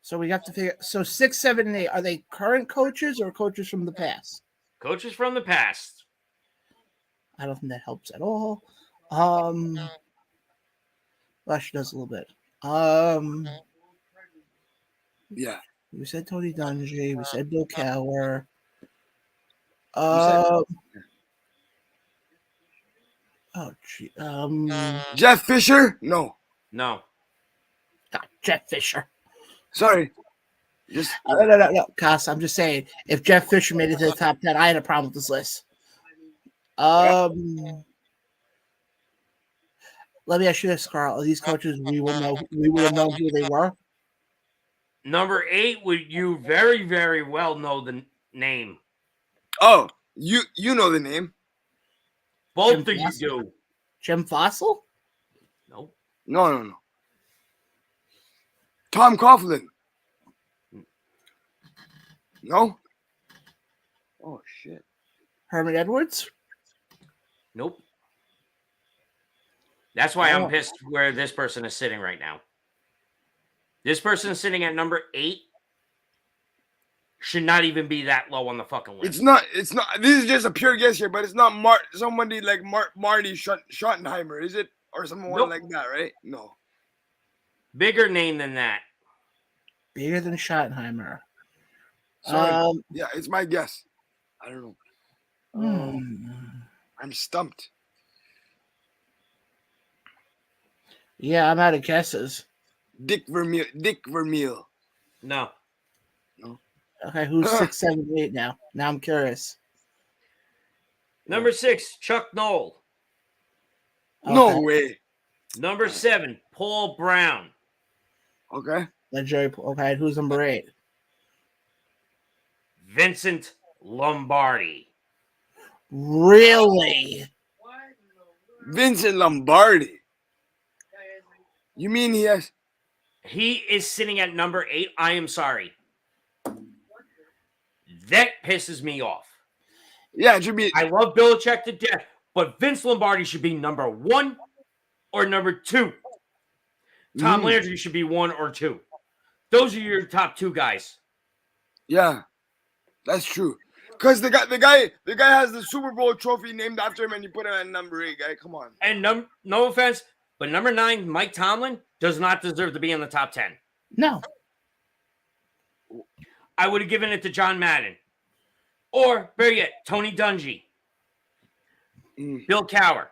So we have to figure. So 6, 7, and 8, are they current coaches or coaches from the past? Coaches from the past. I don't think that helps at all. Well, she does a little bit. Yeah. We said Tony Dungy. We said Bill Cowher. said- Oh, gee. Jeff Fisher? No. No. God, Jeff Fisher. Sorry. Just No. Cos, I'm just saying, if Jeff Fisher made it to the top 10, I had a problem with this list. Let me ask you this, Carl. Are these coaches we would have known who they were? Number 8 would you very, very well know the name. Oh, you know the name. Both Jim of you Fossil? do. Jim Fossil? Nope. No. Tom Coughlin. No? Oh shit. Herman Edwards? Nope. That's why Oh. I'm pissed where this person is sitting right now. This person is sitting at number 8. Should not even be that low on the fucking list. It's not this is just a pure guess here, but it's not somebody like Marty Schottenheimer, is it? Or someone Nope. like that, right? No. Bigger name than that. Bigger than Schottenheimer. Sorry. Yeah, it's my guess. I don't know. I'm stumped. Yeah, I'm out of guesses. Dick Vermeil. No. Okay, who's 6, 7, 8 now? Now I'm curious. Number 6, Chuck Knoll. No Okay. way. Number 7, Paul Brown. Okay. Okay, who's number 8? Vincent Lombardi. Really? Vincent Lombardi. You mean He is sitting at number 8. I am sorry. That pisses me off. Yeah, it should be. I love Belichick to death, but Vince Lombardi should be number 1 or number 2. Tom Landry should be 1 or 2. Those are your top 2 guys. Yeah, that's true. Because the guy has the Super Bowl trophy named after him, and you put him at number 8. Guy, come on. And no offense, but number 9, Mike Tomlin, does not deserve to be in the top 10. No. I would have given it to John Madden. Or, better yet, Tony Dungy. Bill Cowher.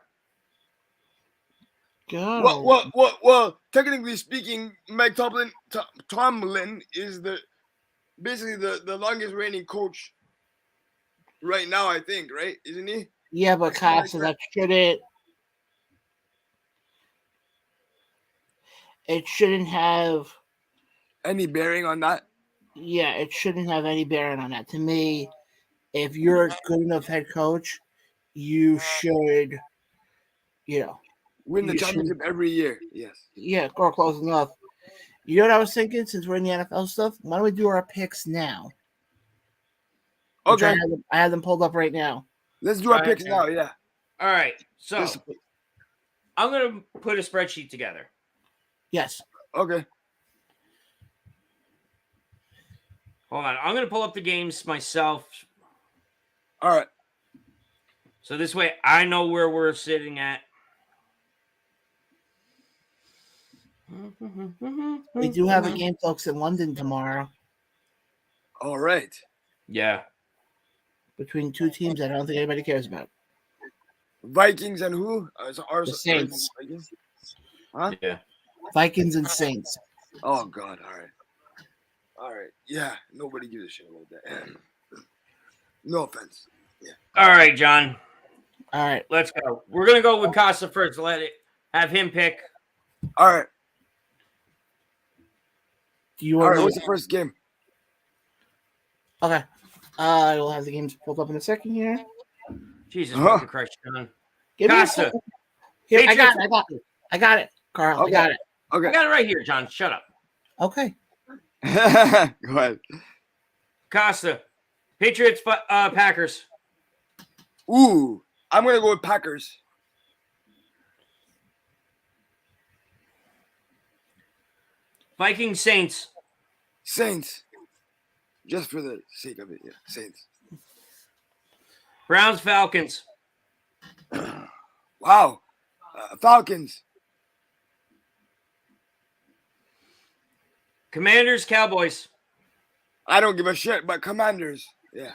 God. Well, technically speaking, Mike Tomlin is basically the longest reigning coach right now, I think, right? Isn't he? Yeah, but Casa, that shouldn't. It shouldn't have. Any bearing on that? Yeah, it shouldn't have any bearing on that. To me, if you're a good enough head coach, you should, Win the You championship every year. Yes. yeah, or close enough. You know what I was thinking? Since we're in the NFL stuff, why don't we do our picks now? Which Okay. I have them pulled up right now. Let's do our Right. picks now. Yeah. All right. So, Just- I'm going to put a spreadsheet together. Yes. Okay. Hold on. I'm going to pull up the games myself. All right. So this way I know where we're sitting at. We do have a game, folks, in London tomorrow All right. Yeah. between two teams that I don't think anybody cares about. Vikings and who? The Saints. Vikings? Huh? Yeah. Vikings and Saints. Oh God. All right. All right. Yeah. Nobody gives a shit about that. No offense. All right, John. All right. Let's go. We're going to go with Casa first. Have him pick. All right. Do you All want right. to? What's the first game? Okay. I will have the games pulled up in a second here. Jesus Huh? fucking Christ, John. Give me a Costa. second. Here, I got Patriots. it. I got it, Carl. I Okay. got it. I Okay. got it right here, John. Shut up. Okay. Go ahead. Costa. Patriots, Packers. Ooh, I'm gonna go with Packers. Vikings, Saints. Saints. Just for the sake of it, yeah. Saints. Browns, Falcons. Wow. Falcons. Commanders, Cowboys. I don't give a shit, but Commanders. Yeah.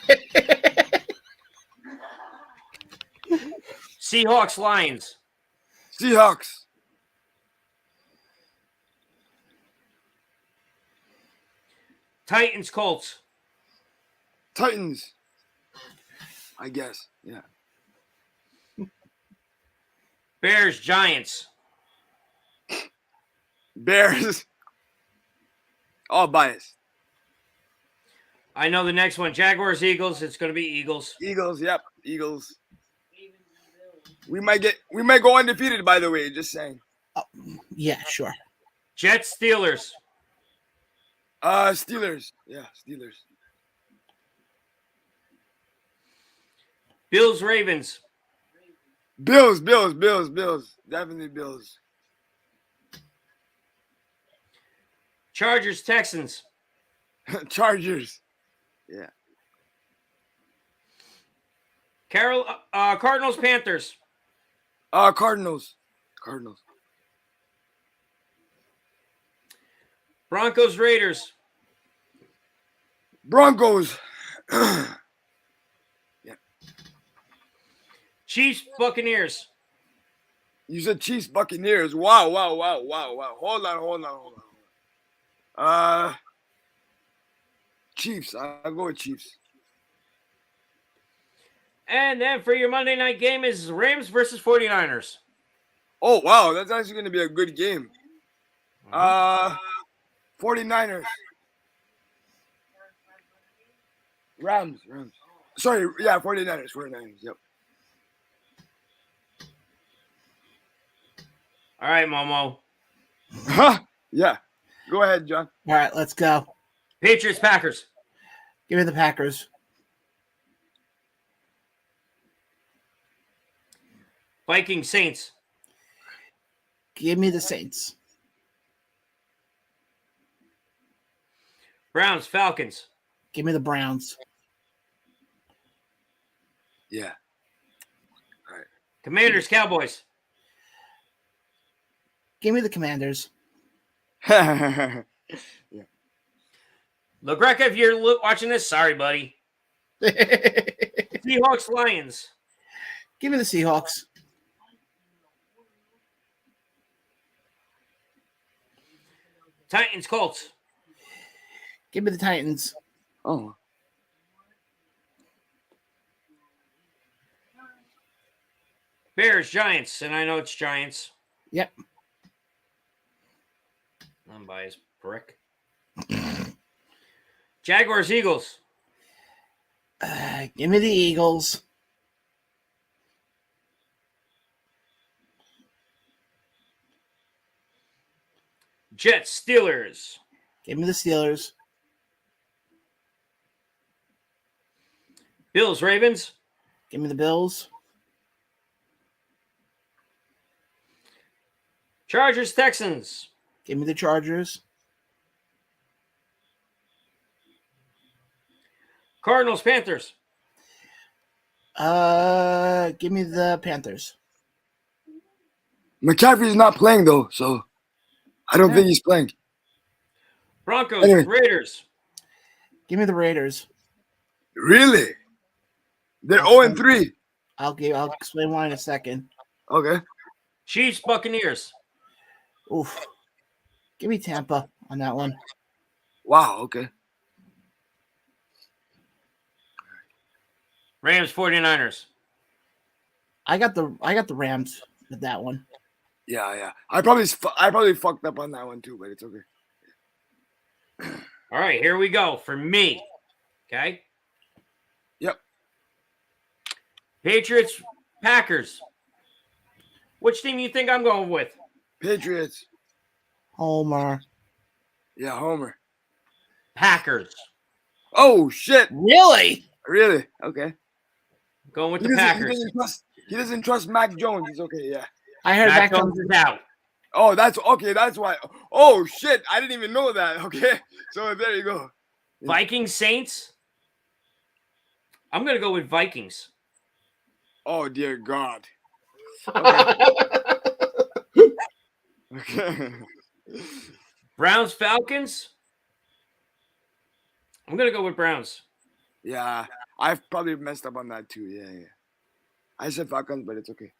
Seahawks, Lions. Seahawks. Titans, Colts. Titans. I guess. Yeah. Bears, Giants. Bears. All biased. I know the next one. Jaguars, Eagles. It's going to be Eagles. Eagles. Yep. Eagles. We might go undefeated, by the way. Just saying. Yeah, sure. Jets, Steelers. Steelers. Yeah, Steelers. Bills, Ravens. Bills. Definitely Bills. Chargers, Texans. Chargers. Yeah. Cardinals, Panthers. Cardinals. Broncos, Raiders. Broncos. Chiefs, Buccaneers. You said Chiefs, Buccaneers. Wow. Hold on. Chiefs. I'll go with Chiefs. And then for your Monday night game is Rams versus 49ers. Oh, wow. That's actually going to be a good game. 49ers. Rams. Sorry. Yeah, 49ers. Yep. All right, Momo. Huh? Yeah. Go ahead, John. All right, let's go. Patriots, Packers. Give me the Packers. Vikings, Saints. Give me the Saints. Browns, Falcons. Give me the Browns. Yeah. Commanders, Cowboys. Give me the Commanders. Yeah. LaGreca, if you're watching this, sorry, buddy. Give Seahawks, Lions. me the Seahawks. Titans, Colts. Give me the Titans. Oh. Bears, Giants. And I know it's Giants. Yep. Unbiased prick. Jaguars, Eagles. Give me the Eagles. Jets, Steelers. Give me the Steelers. Bills, Ravens. Give me the Bills. Chargers, Texans. Give me the Chargers. Cardinals, Panthers. Give me the Panthers. McCaffrey's not playing, though, so I don't think he's playing. Broncos, Anyway. Raiders. Give me the Raiders. Really? They're 0-3. I'll explain why in a second. Okay. Chiefs, Buccaneers. Oof. Give me Tampa on that one. Wow, okay. Rams, 49ers. I got the Rams with that one. Yeah. I probably fucked up on that one too, but it's okay. All right, here we go for me. Okay. Yep. Patriots, Packers. Which team you think I'm going with? Patriots. Homer. Yeah, Homer. Packers. Oh shit! Really? Really? Okay. Going with He the doesn't, Packers. he doesn't trust Mac Jones. He's okay. Yeah. I heard Mac that Jones is out. Oh, that's okay. That's why. Oh shit! I didn't even know that. Okay. So there you go. Vikings, Saints. I'm going to go with Vikings. Oh dear God. Okay. Browns, Falcons. I'm going to go with Browns. Yeah, I've probably messed up on that too. Yeah. I said Falcons, but it's okay.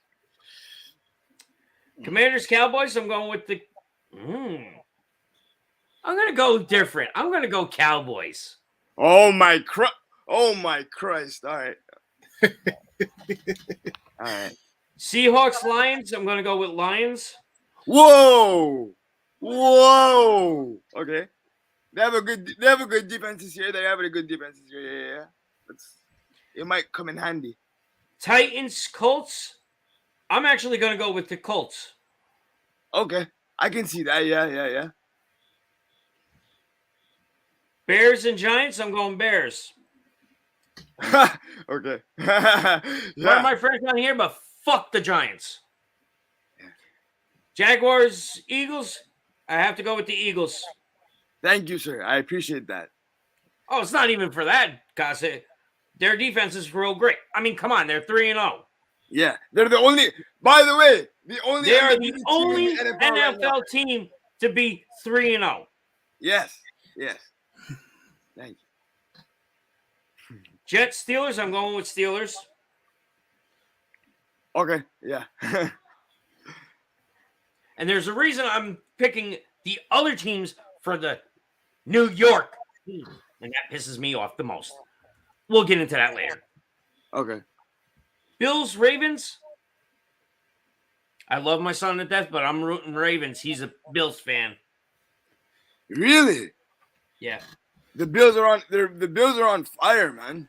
Commanders, Cowboys. I'm going with the. I'm going to go different. I'm going to go Cowboys. Oh my Christ! All right. All right. Seahawks, Lions. I'm going to go with Lions. Whoa! Okay. They have a good defenses here. They have a good defenses here. Yeah. It might come in handy. Titans, Colts. I'm actually going to go with the Colts. Okay. I can see that. Yeah. Bears and Giants. I'm going Bears. Okay. One of my friends on here, but fuck the Giants. Jaguars, Eagles. I have to go with the Eagles. Thank you, sir. I appreciate that. Oh, it's not even for that, cause their defense is real great. I mean, come on, they're 3-0. Yeah, they're the only. By the way, They are the only NFL team to be 3-0. Yes. Thank you. Jets, Steelers. I'm going with Steelers. Okay. Yeah. And there's a reason I'm picking the other teams for the New York team, and that pisses me off the most. We'll get into that later. Okay. Bills, Ravens. I love my son to death, but I'm rooting Ravens. He's a Bills fan. Really? Yeah. The Bills are on. The Bills are on fire, man.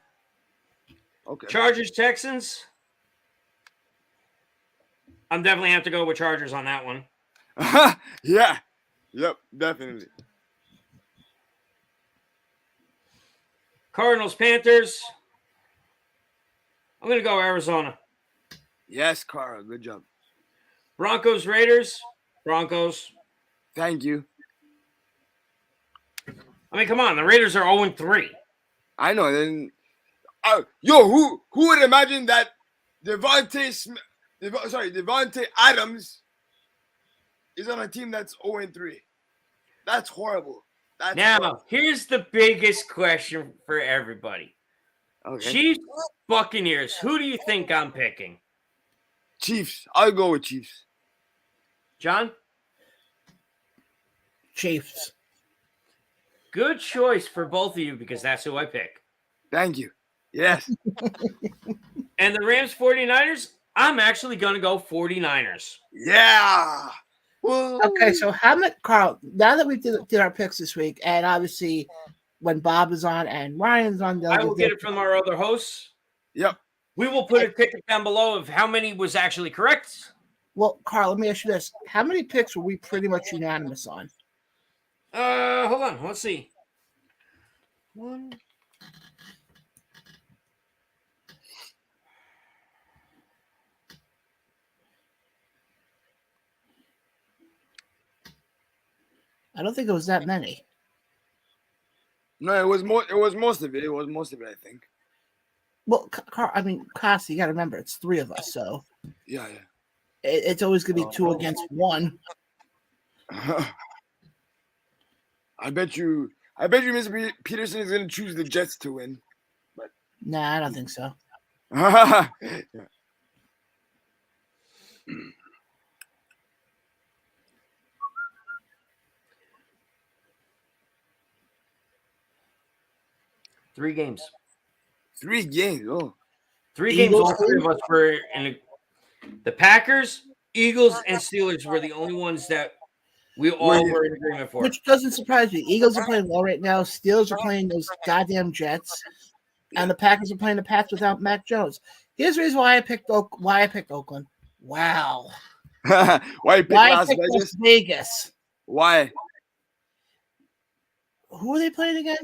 Okay. Chargers, Texans. I'm definitely have to go with Chargers on that one. Yeah. Yep. Definitely. Cardinals, Panthers. I'm going to go Arizona. Yes, Carl. Good job. Broncos, Raiders. Broncos. Thank you. I mean, come on. The Raiders are 0-3. I know. Then, who would imagine that Devontae Adams is on a team that's 0-3? That's horrible. Now, here's the biggest question for everybody. Okay. Chiefs, Buccaneers. Who do you think I'm picking? Chiefs. I'll go with Chiefs. John? Chiefs. Good choice for both of you because that's who I pick. Thank you. Yes. And the Rams, 49ers, I'm actually going to go 49ers. Yeah. Whoa. Okay, so how much, Carl? Now that we did our picks this week, and obviously when Bob is on and Ryan's on, I will get it from our other hosts. Yep. We will put a ticket down below of how many was actually correct. Well, Carl, let me ask you this: how many picks were we pretty much unanimous on? Hold on. Let's see. 1. I don't think it was that many. No, it was more. It was most of it. It was most of it, I think. Well, Carl, I mean, Cassie, you got to remember, it's three of us, so Yeah. it's always going to be 2 against 1. I bet you, Mr. Peterson is going to choose the Jets to win. Nah, I don't think so. Yeah. 3 games. 3 games. Oh. 3 games. Eagles, All 3 of us were in the Packers, Eagles, and Steelers were the only ones that we all were in agreement for. Which doesn't surprise me. Eagles are playing well right now. Steelers are playing those goddamn Jets. and the Packers are playing the Pats without Mac Jones. Here's the reason why I picked Oakland. Wow. Why you pick Why I Las picked Vegas? Las Vegas? Why? Who are they playing again?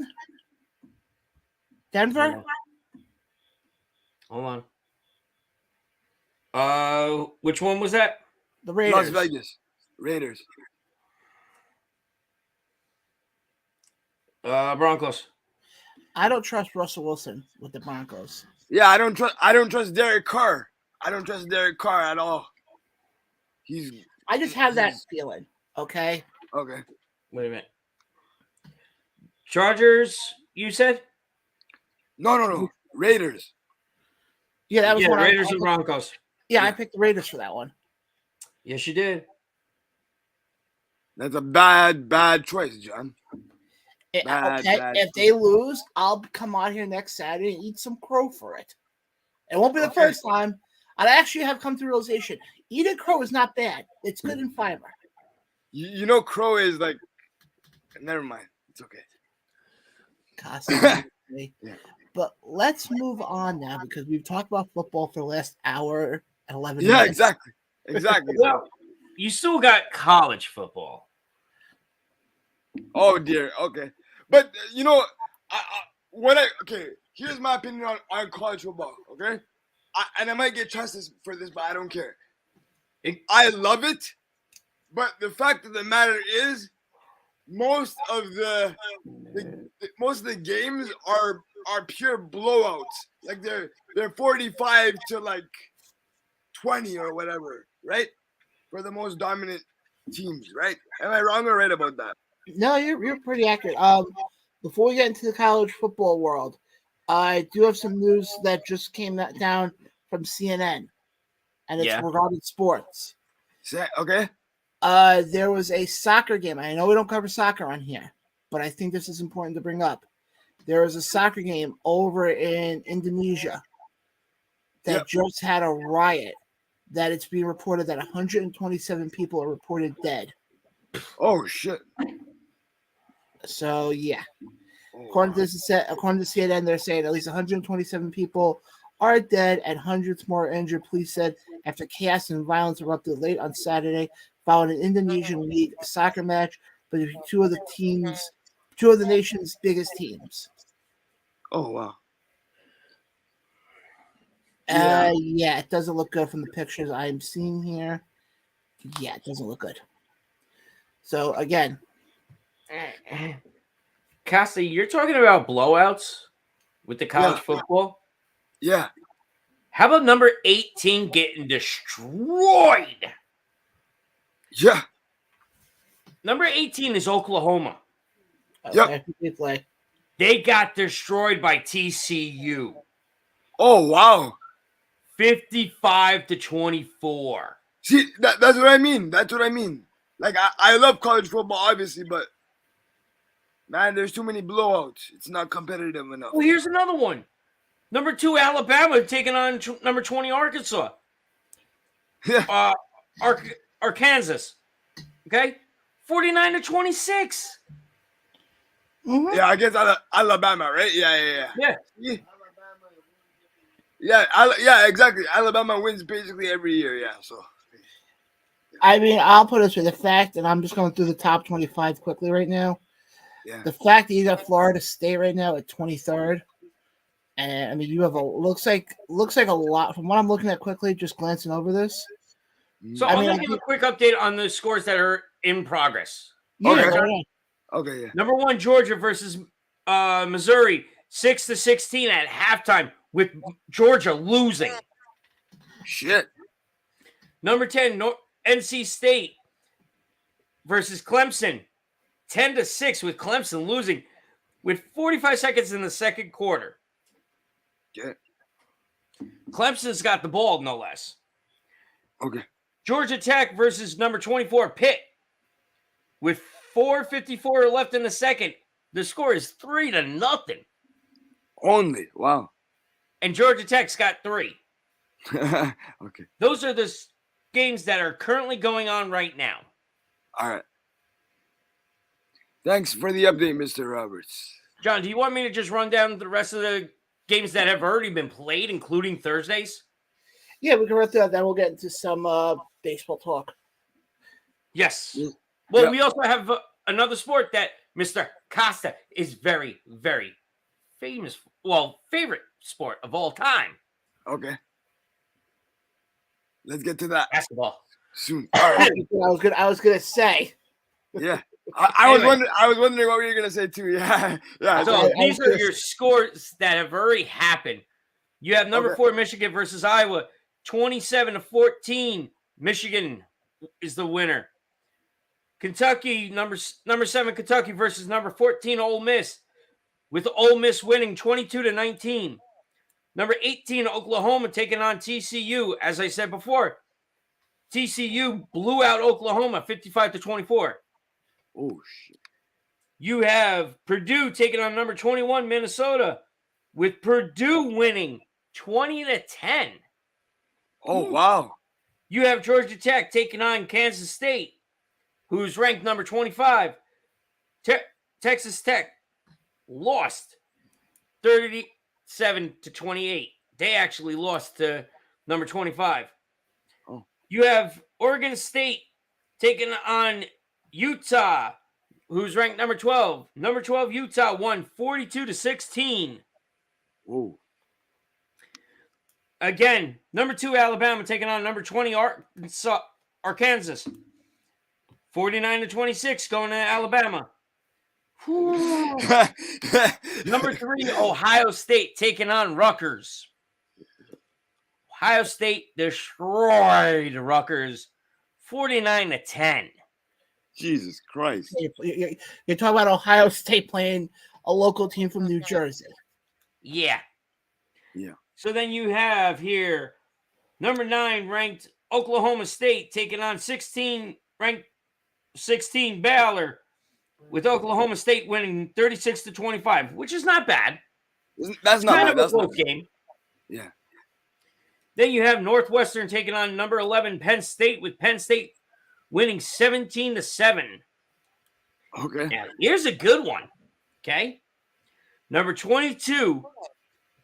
Denver? Hold on. Which one was that? The Raiders. Las Vegas. Raiders. Broncos. I don't trust Russell Wilson with the Broncos. Yeah, I don't trust Derek Carr. I don't trust Derek Carr at all. I just have that feeling. Okay. Okay. Wait a minute. Chargers, you said? No. Raiders. Yeah, that was Yeah, one. Raiders and Broncos. Yeah, I picked the Raiders for that one. Yes, you did. That's a bad choice, John. Bad. If they lose, I'll come out here next Saturday and eat some crow for it. It won't be the first time. I actually have come to the realization eating crow is not bad. It's good in fiber. You know, crow is like. Never mind. It's okay. Constantly. Yeah. But let's move on now because we've talked about football for the last hour and 11 Yeah, minutes. exactly. Well, you still got college football. Oh dear. Okay, but here's my opinion on college football. Okay, I might get chastised for this, but I don't care. I love it, but the fact of the matter is, most of the games are pure blowouts. Like they're 45 to like 20 or whatever, right? For the most dominant teams, right? Am I wrong or right about that? No, you're pretty accurate. Before we get into the college football world, I do have some news that just came down from CNN, and it's regarding sports. Okay. There was a soccer game. I know we don't cover soccer on here, but I think this is important to bring up. There was a soccer game over in Indonesia that just had a riot. That it's being reported that 127 people are reported dead. Oh shit! So yeah, according to CNN, they're saying at least 127 people are dead and hundreds more injured. Police said after chaos and violence erupted late on Saturday following an Indonesian league soccer match between two of the nation's biggest teams. Oh wow! Yeah, it doesn't look good from the pictures I'm seeing here. Yeah, it doesn't look good. So again, Costa, you're talking about blowouts with the college football? Yeah. How about number 18 getting destroyed? Yeah. Number 18 is Oklahoma. Okay, they play. They got destroyed by TCU. Oh wow. 55 to 24. See, that's what I mean. Like I love college football, obviously, but man, there's too many blowouts. It's not competitive enough. Well, here's another one. Number 2, Alabama taking on number 20, Arkansas. Yeah. Arkansas. Okay? 49 to 26. Mm-hmm. Yeah, I guess Alabama, right? Yeah. Yeah, exactly. Alabama wins basically every year, yeah. So, I mean, I'll put it this way: the fact, and I'm just going through the top 25 quickly right now. Yeah. The fact that you got Florida State right now at 23rd, and I mean, you have looks like a lot from what I'm looking at quickly, just glancing over this. So I'm going to give a quick update on the scores that are in progress. Okay, yeah. Number 1, Georgia versus Missouri, 6-16 at halftime, with Georgia losing. Shit. Number 10, NC State versus Clemson, 10-6 with Clemson losing with 45 seconds in the second quarter. Yeah. Clemson's got the ball, no less. Okay. Georgia Tech versus number 24, Pitt, with 4:54 left in the second. The score is 3-0. Only. Wow. And Georgia Tech's got 3. Okay. Those are the games that are currently going on right now. All right. Thanks for the update, Mr. Roberts. John, do you want me to just run down the rest of the games that have already been played, including Thursdays? Yeah, we can run through that. Then we'll get into some baseball talk. Yes. Yeah. Well, Yeah. we also have another sport that Mr. Costa is very, very famous for. Well, favorite sport of all time. Okay. Let's get to that Basketball. soon. All right. I was gonna say. Yeah. I was Anyway. wondering what you were gonna say too. Yeah. Yeah. So I these was are just- your scores that have already happened. You have number Okay. 4 Michigan versus Iowa, 27-14. Michigan is the winner. Kentucky, number 7 Kentucky versus number 14 Ole Miss, with Ole Miss winning 22-19. Number 18 Oklahoma taking on TCU. As I said before, TCU blew out Oklahoma 55-24. Oh shit. You have Purdue taking on number 21 Minnesota, with Purdue winning 20-10. Oh wow. You have Georgia Tech taking on Kansas State, who's ranked number 25. Texas Tech lost 37-28. They actually lost to number 25. Oh. You have Oregon State taking on Utah, who's ranked number 12. Number 12 Utah won 42-16. Whoa. Again, number 2 Alabama taking on number 20 Arkansas. 49-26 going to Alabama. Whew. Number 3 Ohio State taking on Rutgers. Ohio State destroyed Rutgers 49-10. Jesus Christ. You're talking about Ohio State playing a local team from New Jersey. Yeah. Yeah. So then you have here number 9 ranked Oklahoma State taking on ranked 16 Baylor, with Oklahoma State winning 36-25, which is not bad. That's not Kind bad. of a That's not close bad. game. Yeah. Then you have Northwestern taking on number 11 Penn State, with Penn State winning 17-7. Okay. Now, here's a good one. Okay. Number 22,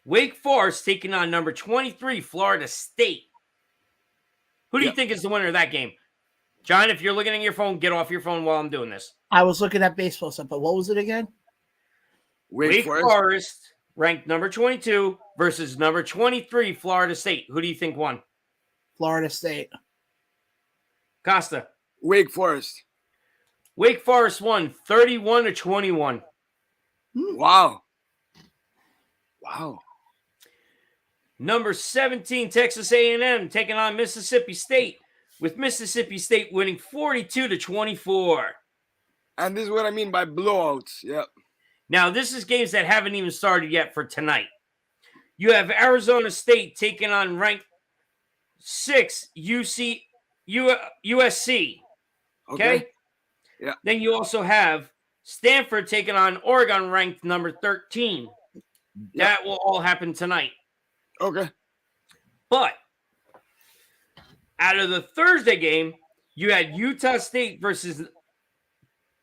Wake Forest taking on number 23, Florida State. Who do you Yep. think is the winner of that game? John, if you're looking at your phone, get off your phone while I'm doing this. I was looking at baseball stuff, but what was it again? Wake Forest. Forest ranked number 22 versus number 23, Florida State. Who do you think won? Florida State. Costa. Wake Forest. Wake Forest won 31-21. Wow. Wow. Number 17, Texas A&M taking on Mississippi State, with Mississippi State winning 42-24. And this is what I mean by blowouts. Yep. Now, this is games that haven't even started yet for tonight. You have Arizona State taking on ranked 6 USC. Okay? Yeah. Then you also have Stanford taking on Oregon, ranked number 13. That will all happen tonight. Okay. But out of the Thursday game, you had Utah State versus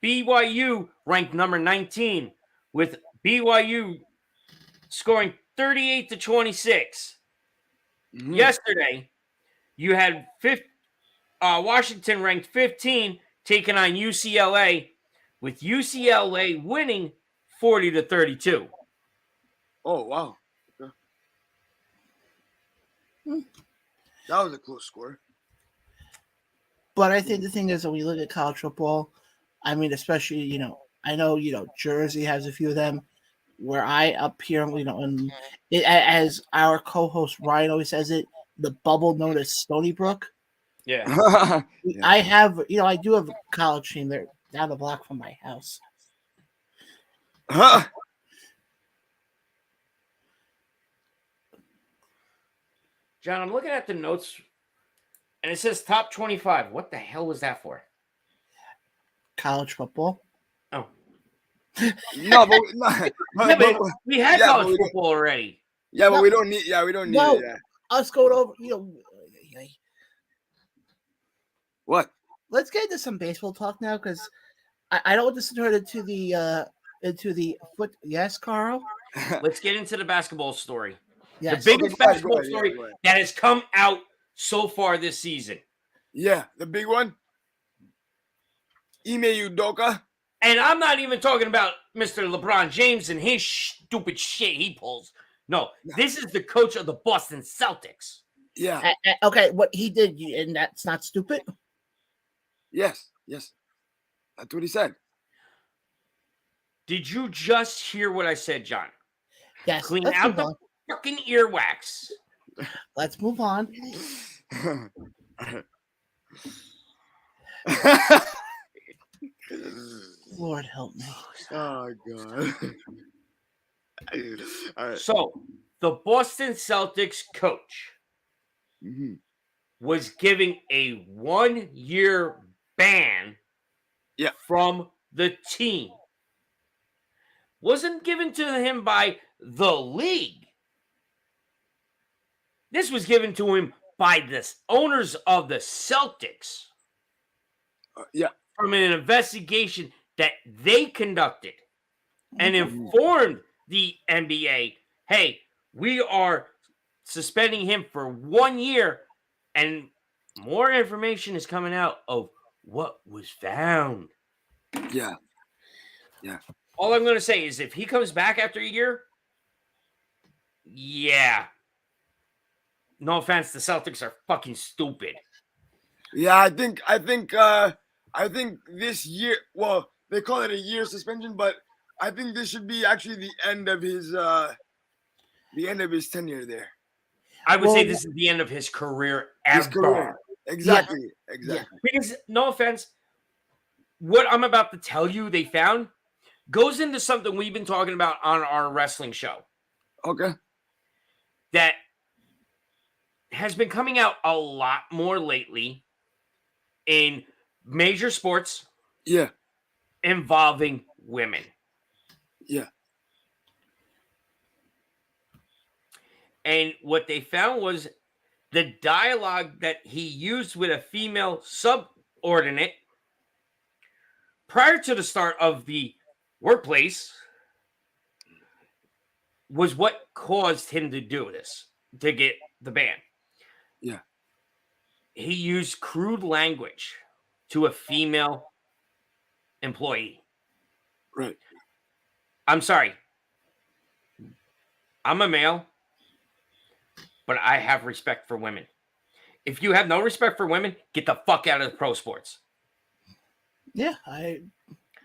BYU, ranked number 19, with BYU scoring 38-26. Mhm. Yesterday, you had Washington ranked 15 taking on UCLA, with UCLA winning 40-32. Oh, wow. Okay. That was a close score. But I think the thing is, when we look at college football, I mean, especially, I know, Jersey has a few of them. Where I up here, and as our co-host Ryan always says it, the bubble known as Stony Brook. Yeah. Yeah. I have, I do have a college team there down the block from my house. Huh? John, I'm looking at the notes, and it says top 25. What the hell was that for? College football. Oh. No, but We had Yeah, college but we- football already. yeah, but No. we don't need. Yeah, we don't need No. it. Yeah. Us going over, What? let's get into some baseball talk now because I don't want this to turn into the foot. Yes, Carl. let's get into the basketball story. Yes. The biggest go ahead, basketball yeah, story go ahead. that has come out so far this season. Yeah, the big one. Ime Udoka. And I'm not even talking about Mr. LeBron James and his stupid shit he pulls. No, this is the coach of the Boston Celtics. Yeah. Okay, what he did, and that's not stupid. Yes. That's what he said. Did you just hear what I said, John? Yes. Clean let's out move the on. fucking earwax. Let's move on. Lord help me. Oh God. All right. So, the Boston Celtics coach Mhm. was giving a 1-year ban Yeah. from the team. Wasn't given to him by the league. This was given to him by the owners of the Celtics Yeah. from an investigation that they conducted and Mhm. informed the NBA, hey, we are suspending him for 1 year, and more information is coming out of what was found. Yeah. All I'm going to say is if he comes back after a year, yeah. No offense, the Celtics are fucking stupid. Yeah. I think this year. Well, they call it a year suspension, but I think this should be actually the end of his tenure there. I would say Well, this is the end of his career His ever. career. Exactly. Because, no offense, what I'm about to tell you they found goes into something we've been talking about on our wrestling show Okay. that has been coming out a lot more lately in major sports Yeah. involving women. Yeah. And what they found was the dialogue that he used with a female subordinate prior to the start of the workplace was what caused him to do this, to get the ban. Yeah. He used crude language to a female employee. Right. I'm sorry. I'm a male, but I have respect for women. If you have no respect for women, get the fuck out of the pro sports. Yeah,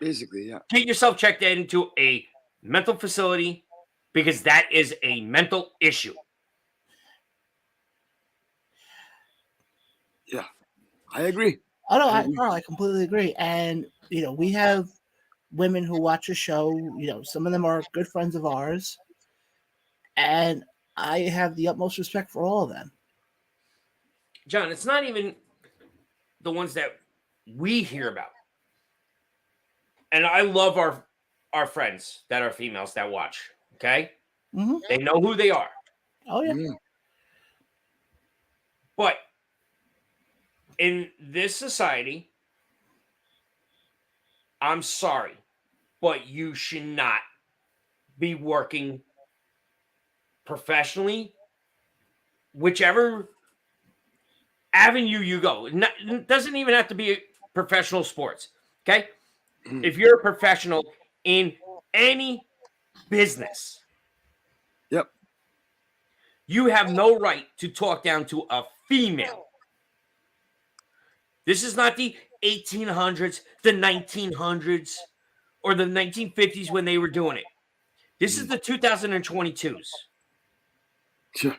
Basically, yeah. Get yourself checked into a mental facility because that is a mental issue. Yeah. I agree. Oh no, I completely agree. And we have women who watch the show. Some of them are good friends of ours, and I have the utmost respect for all of them. John, it's not even the ones that we hear about. And I love our friends that are females that watch. Okay, Mm-hmm. they know who they are. Oh yeah. Mm. But in this society, I'm sorry, but you should not be working professionally, whichever avenue you go. It doesn't even have to be professional sports, okay? If you're a professional in any business, Yep. you have no right to talk down to a female. This is not the 1800s, the 1900s, or the 1950s when they were doing it. This is the 2022s. Sure.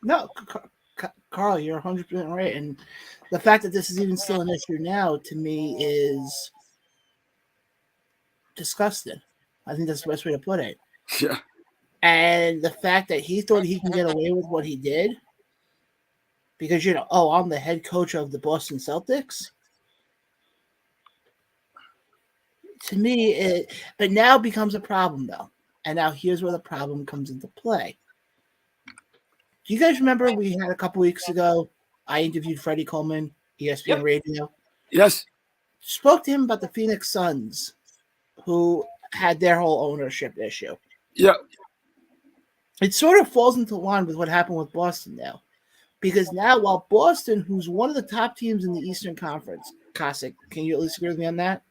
No, Carl, you're 100% right. And the fact that this is even still an issue now, to me, is disgusting. I think that's the best way to put it. Yeah. And the fact that he thought he can get away with what he did, because, I'm the head coach of the Boston Celtics. To me, but now becomes a problem, though. And now here's where the problem comes into play. Do you guys remember we had a couple weeks ago, I interviewed Freddie Coleman, ESPN Radio. Yes. Spoke to him about the Phoenix Suns, who had their whole ownership issue. Yeah. It sort of falls into line with what happened with Boston now. Because now, while Boston, who's one of the top teams in the Eastern Conference, Cossack, can you at least agree with me on that?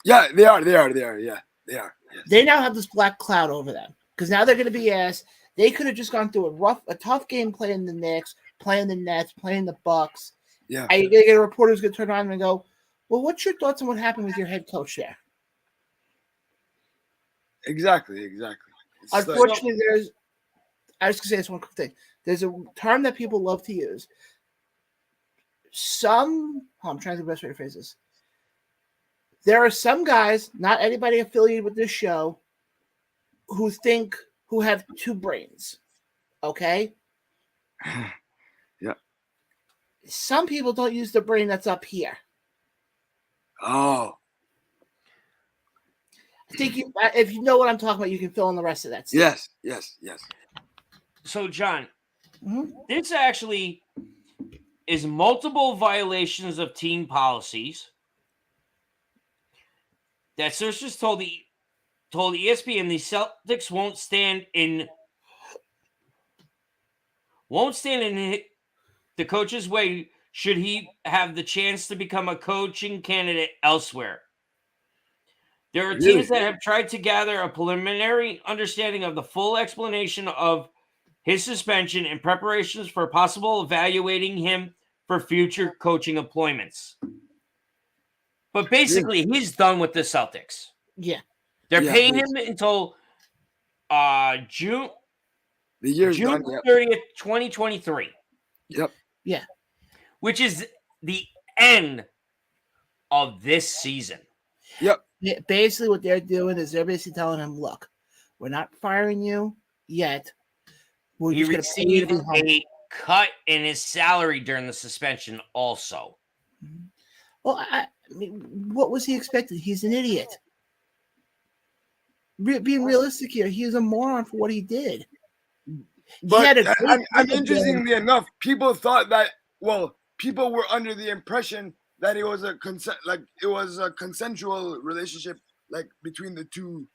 Yeah, they are. Yeah, they are. Yes. They now have this black cloud over them. Because now they're going to be asked. They could have just gone through a tough game playing the Knicks, playing the Nets, playing the Bucks. Yeah. I get a reporter who's going to turn around and go, well, what's your thoughts on what happened with your head coach there? Exactly. It's Unfortunately, I was going to say this one quick thing. There's a term that people love to use. I'm trying to think of the best way to phrase this. There are some guys, not anybody affiliated with this show, who have two brains. Okay? Yeah. Some people don't use the brain that's up here. Oh. I think if you know what I'm talking about, you can fill in the rest of that stuff. Yes. So, John, this actually is multiple violations of team policies that sources told ESPN the Celtics won't stand in the coach's way should he have the chance to become a coaching candidate elsewhere. There are teams that have tried to gather a preliminary understanding of the full explanation of his suspension and preparations for possible evaluating him for future coaching employments. But basically, he's done with the Celtics. Yeah. They're paying him until June 30th, 2023. Yep. Yeah. Which is the end of this season. Yep. Yeah, basically, what they're doing is they're basically telling him, look, we're not firing you yet. He received a cut in his salary during the suspension also. Well, I mean, what was he expecting? He's an idiot. Being realistic here, he's a moron for what he did. But interestingly enough, people thought that, people were under the impression that it was a consensual relationship, like between the two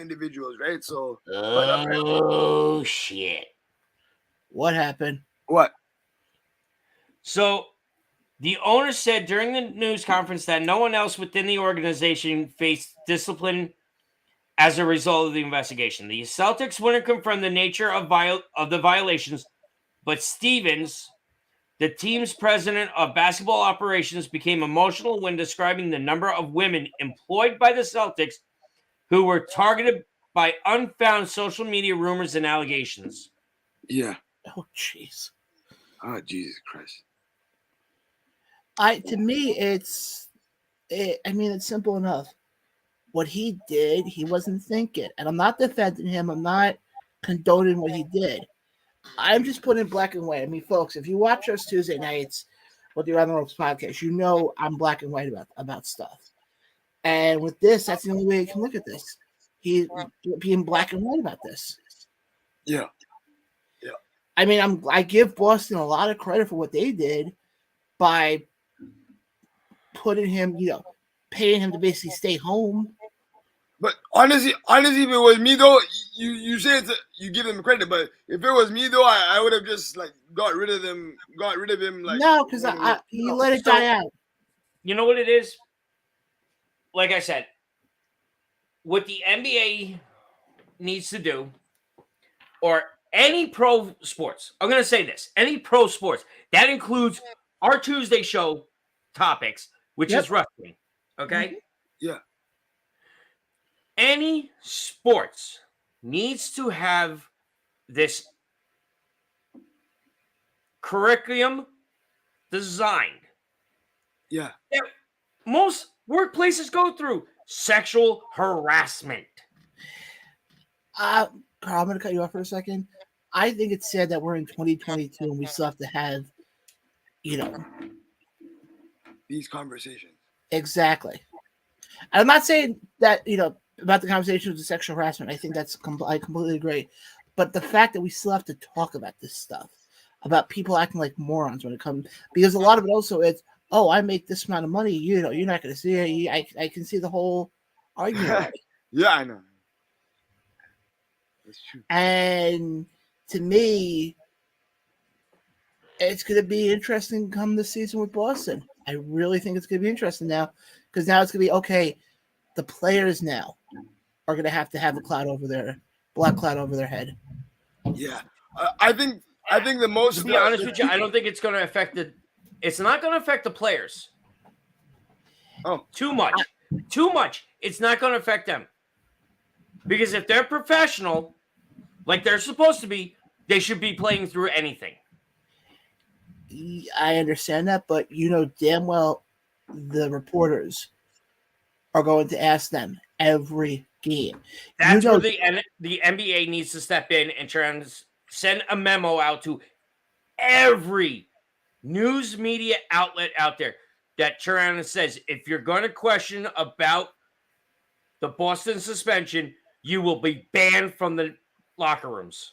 individuals, right? So, shit! What happened? What? So, the owner said during the news conference that no one else within the organization faced discipline as a result of the investigation. The Celtics wouldn't confirm the nature of the violations, but Stevens, the team's president of basketball operations, became emotional when describing the number of women employed by the Celtics who were targeted by unfound social media rumors and allegations. Yeah. Oh, jeez. Oh, Jesus Christ. To me, it's simple enough. What he did, he wasn't thinking. And I'm not defending him. I'm not condoning what he did. I'm just putting it black and white. I mean, folks, if you watch us Tuesday nights with the Around the Ropes podcast, you know I'm black and white about stuff. And with this, that's the only way you can look at this. He's being black and white about this. Yeah. I mean, I give Boston a lot of credit for what they did by putting him, paying him to basically stay home. But honestly, if it was me though, you say you give him credit, but if it was me though, I would have just got rid of him. No, because he let it die out. You know what it is? Like I said, what the NBA needs to do, or any pro sports, I'm going to say this, any pro sports, that includes our Tuesday show topics, which is wrestling, okay? Mm-hmm. Yeah. Any sports needs to have this curriculum designed. Yeah. That most workplaces go through sexual harassment. Carl, I'm going to cut you off for a second. I think it's sad that we're in 2022 and we still have to have, these conversations. Exactly. I'm not saying that, about the conversation with the sexual harassment. I think I completely agree. But the fact that we still have to talk about this stuff, about people acting like morons when it comes, because a lot of it also is, oh, I make this amount of money, you're not going to see it. I can see the whole argument. Yeah, I know. That's true. And to me, it's going to be interesting come this season with Boston. I really think it's going to be interesting now because now it's going to be okay. The players now are going to have a black cloud over their head. Yeah, I think the most. To be honest with you, I don't think it's going to affect the. It's not going to affect the players. Oh, too much. It's not going to affect them because if they're professional, like they're supposed to be, they should be playing through anything. I understand that, but you know damn well the reporters are going to ask them every game. That's where the NBA needs to step in and try and send a memo out to every news media outlet out there that Tirana says, if you're going to question about the Boston suspension, you will be banned from the locker rooms.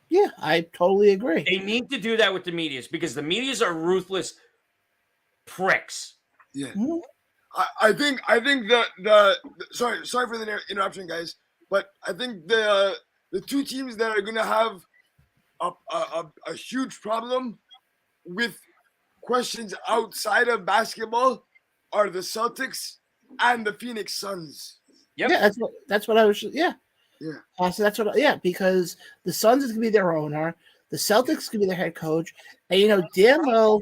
Yeah, I totally agree. They need to do that with the medias because the medias are ruthless pricks. Yeah. Mm-hmm. I think the sorry for the interruption, guys, but I think the two teams that are going to have a huge problem with questions outside of basketball are the Celtics and the Phoenix Suns. Yep. Yeah, that's what I was. Yeah. Yeah. So that's what. Yeah, because the Suns is going to be their owner, the Celtics going to be their head coach, and damn well,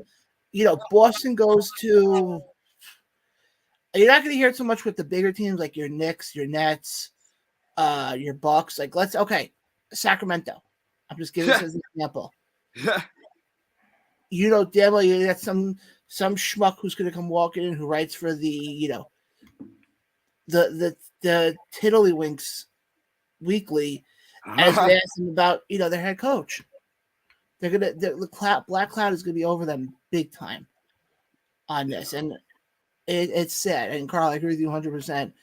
Boston goes to. You're not going to hear it so much with the bigger teams like your Knicks, your Nets, your Bucks. Like Sacramento. I'm just giving this as an example. Yeah. Damn well you got some schmuck who's going to come walking in who writes for the the Tiddlywinks Weekly as they ask them about their head coach. The black cloud is gonna be over them big time on this, and it's sad. And Carl, I agree with you 100%.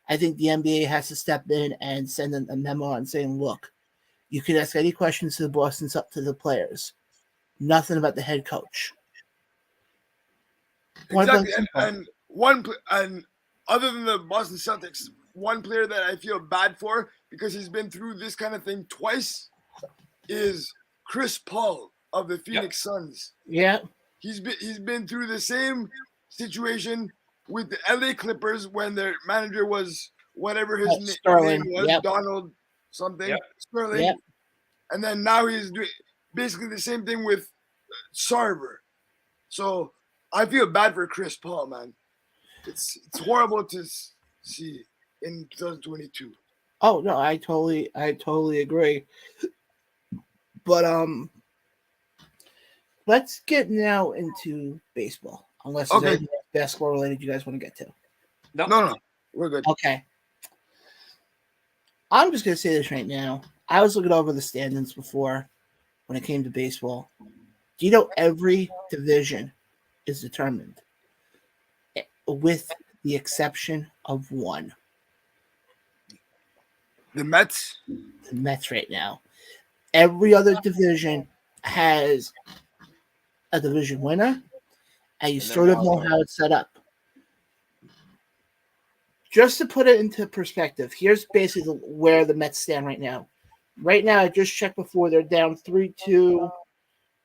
I think the NBA has to step in and send a memo on saying, "Look, you can ask any questions to the Boston's up to the players, nothing about the head coach." Exactly, and other than the Boston Celtics, one player that I feel bad for because he's been through this kind of thing twice is Chris Paul of the Phoenix Suns. Yeah. He's been through the same situation with the LA Clippers when their manager was whatever his name was, Donald something, Sterling. Yep. And then now he's doing basically the same thing with Sarver. So I feel bad for Chris Paul, man. It's horrible to see in 2022. Oh no, I totally agree. But let's get now into baseball. Unless there's anything basketball related you guys want to get to. No, we're good. Okay. I'm just gonna say this right now. I was looking over the standings before when it came to baseball. Do you know every division is determined with the exception of one? The Mets? The Mets right now. Every other division has a division winner, and you sort of know how it's set up. Just to put it into perspective, here's basically where the Mets stand right now. Right now, I just checked before, they're down 3-2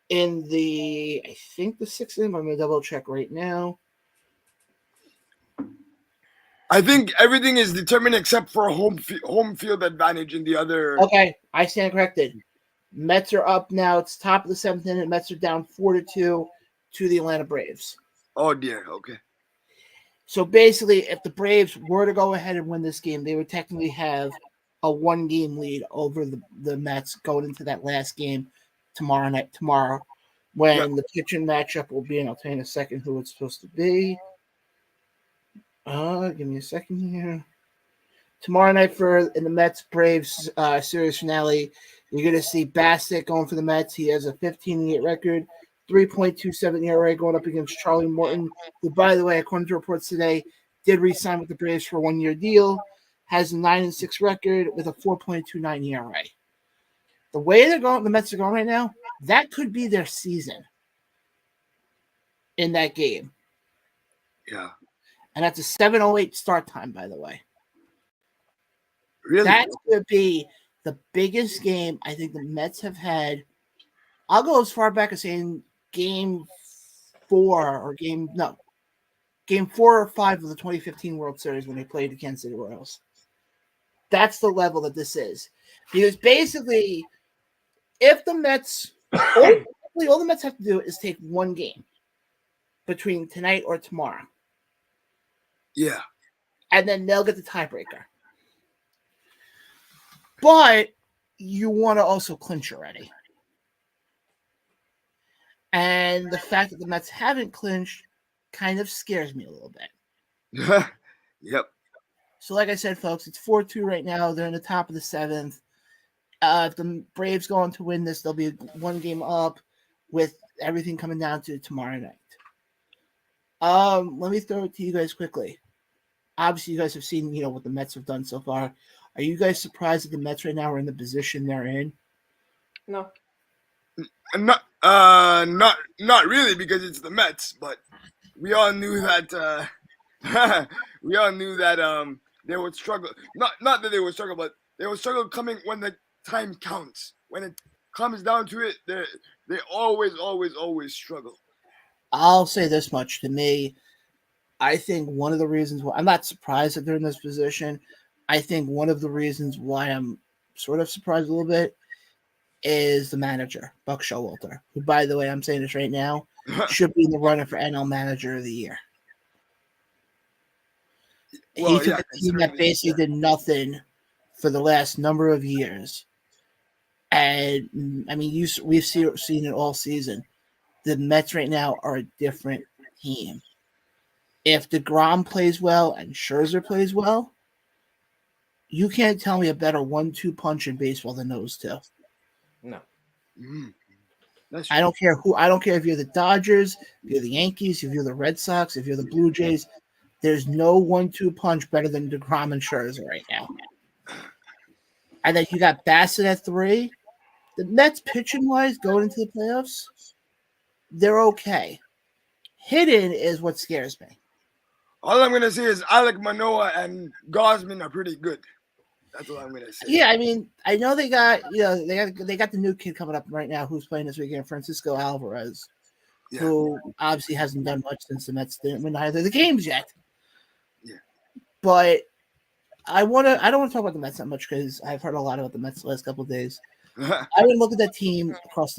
in the, I think the sixth inning. I'm going to double check right now. I think everything is determined except for home field advantage in the other. Okay, I stand corrected. Mets are up now. It's top of the seventh inning. Mets are down 4-2 to the Atlanta Braves. Oh dear. Okay. So basically, if the Braves were to go ahead and win this game, they would technically have a 1-game lead over the Mets going into that last game tomorrow, when the pitching matchup will be, and I'll tell you in a second who it's supposed to be. Give me a second here. Tomorrow night in the Mets Braves series finale, you're going to see Bassett going for the Mets. He has a 15-8 record, 3.27 ERA going up against Charlie Morton, who, by the way, according to reports today, did re-sign with the Braves for a 1-year deal. Has a 9-6 record with a 4.29 ERA. The way the Mets are going right now, that could be their season in that game. Yeah. And that's a 7:08 start time, by the way. Really? That's going to be the biggest game I think the Mets have had. I'll go as far back as saying game 4 or game 4 or 5 of the 2015 World Series when they played the Kansas City Royals. That's the level that this is. Because basically, if the Mets, all the Mets have to do is take one game between tonight or tomorrow. Yeah. And then they'll get the tiebreaker. But you want to also clinch already. And the fact that the Mets haven't clinched kind of scares me a little bit. Yep. So like I said, folks, it's 4-2 right now. They're in the top of the 7th. If the Braves go on to win this, they'll be one game up with everything coming down to tomorrow night. Let me throw it to you guys quickly. Obviously, you guys have seen, what the Mets have done so far. Are you guys surprised that the Mets right now are in the position they're in? No. Not really, because it's the Mets, but we all knew that they would struggle. Not that they would struggle, but they would struggle coming when the time counts. When it comes down to it, they always struggle. I'll say this much. To me, I think one of the reasons why I'm not surprised that they're in this position, I think one of the reasons why I'm sort of surprised a little bit is the manager, Buck Showalter, who, by the way, I'm saying this right now, should be in the running for NL Manager of the Year. Well, he took a team that basically did nothing for the last number of years. And, I mean, we've seen it all season. The Mets right now are a different team. If DeGrom plays well and Scherzer plays well, you can't tell me a better 1-2 punch in baseball than those two. No. I don't care who. I don't care if you're the Dodgers, if you're the Yankees, if you're the Red Sox, if you're the Blue Jays. There's no 1-2 punch better than DeGrom and Scherzer right now. And then you got Bassett at 3. The Mets pitching-wise going into the playoffs, they're okay. Hitting is what scares me. All I'm gonna say is Alek Manoah and Gausman are pretty good. That's what I'm gonna say. Yeah, I mean, I know they got they got the new kid coming up right now who's playing this weekend, Francisco Alvarez, who obviously hasn't done much since the Mets didn't win either of the games yet. Yeah, but I don't want to talk about the Mets that much because I've heard a lot about the Mets the last couple of days. I would look at that team across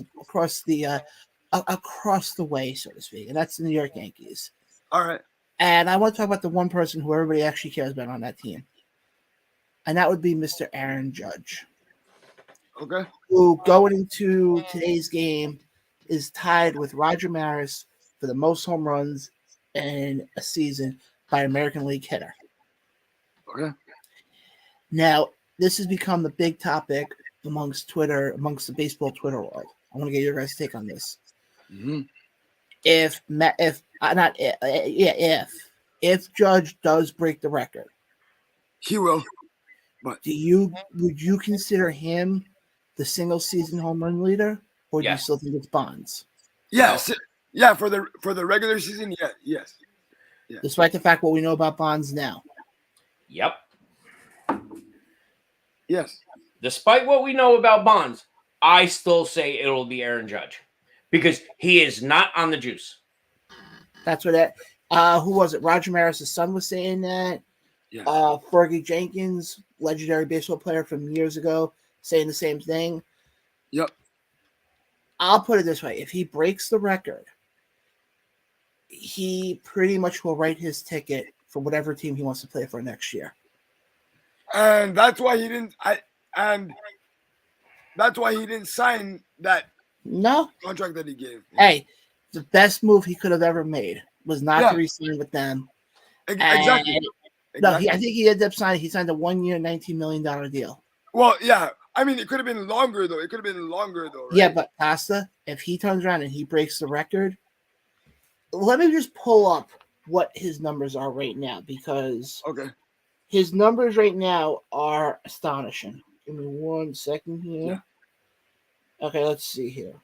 the way, so to speak, and that's the New York Yankees. All right. And I want to talk about the one person who everybody actually cares about on that team. And that would be Mr. Aaron Judge. Okay. Who, going into today's game, is tied with Roger Maris for the most home runs in a season by American League hitter. Okay. Now, this has become the big topic amongst the baseball Twitter world. I want to get your guys' take on this. Mm-hmm. If Judge does break the record, he will. But would you consider him the single season home run leader, or do you still think it's Bonds? Yes, yeah. For the regular season, yes. Yeah. Despite the fact what we know about Bonds now. Yep. Yes. Despite what we know about Bonds, I still say it'll be Aaron Judge because he is not on the juice. That's what who was it? Roger Maris' son was saying that. Yeah. Fergie Jenkins, legendary baseball player from years ago, saying the same thing. Yep. I'll put it this way. If he breaks the record, he pretty much will write his ticket for whatever team he wants to play for next year. And that's why he didn't sign that contract that he gave. Hey, the best move he could have ever made was not to re-sign with them. Exactly. No, I think he ended up signing. He signed a 1-year, $19 million deal. Well, yeah. I mean, it could have been longer, though. Right? Yeah, but Costa, if he turns around and he breaks the record, let me just pull up what his numbers are right now because his numbers right now are astonishing. Give me 1 second here. Yeah. Okay, let's see here.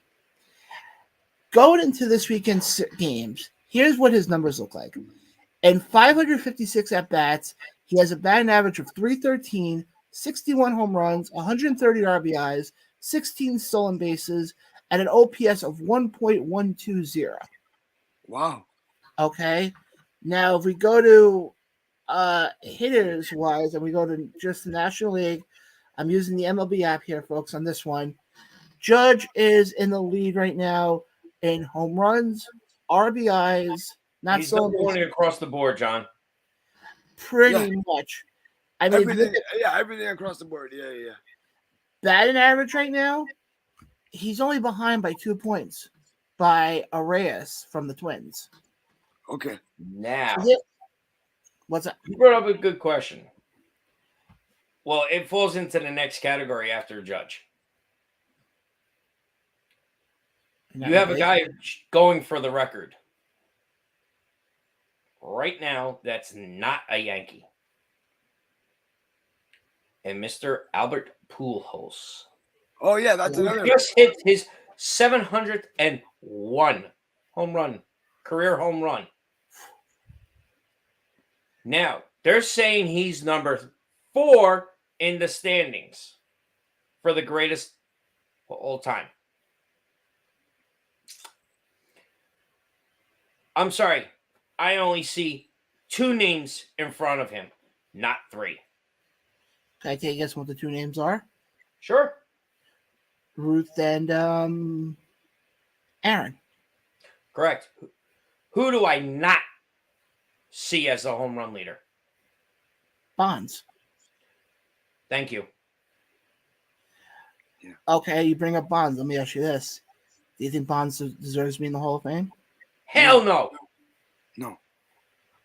Going into this weekend's games, here's what his numbers look like. In 556 at-bats, he has a batting average of .313, 61 home runs, 130 RBIs, 16 stolen bases, and an OPS of 1.120. Wow. Okay. Now, if we go to hitters wise, and we go to just the National League, I'm using the MLB app here, folks, on this one. Judge is in the lead right now in home runs, RBIs, not He's stolen going bases, across the board, John. pretty much. I mean, if you look Everything, at everything across the board. Yeah. batting average right now, he's only behind by 2 points by Arias from the Twins. Okay. Now, What's that? you brought up a good question. Well, it falls into the next category after Judge. You have a guy going for the record right now that's not a Yankee. And Mr. Albert Pujols. Oh yeah, that's who another. just hit his 701 home run, career home run. Now, they're saying he's number 4 in the standings for the greatest of all time. I'm sorry. I only see 2 names in front of him, not 3. Can I take a guess what the 2 names are? Sure. Ruth and Aaron. Correct. Who do I not see as the home run leader? Bonds. Thank you. Okay, you bring up Bonds. Let me ask you this. Do you think Bonds deserves to be in the Hall of Fame? Hell no. No.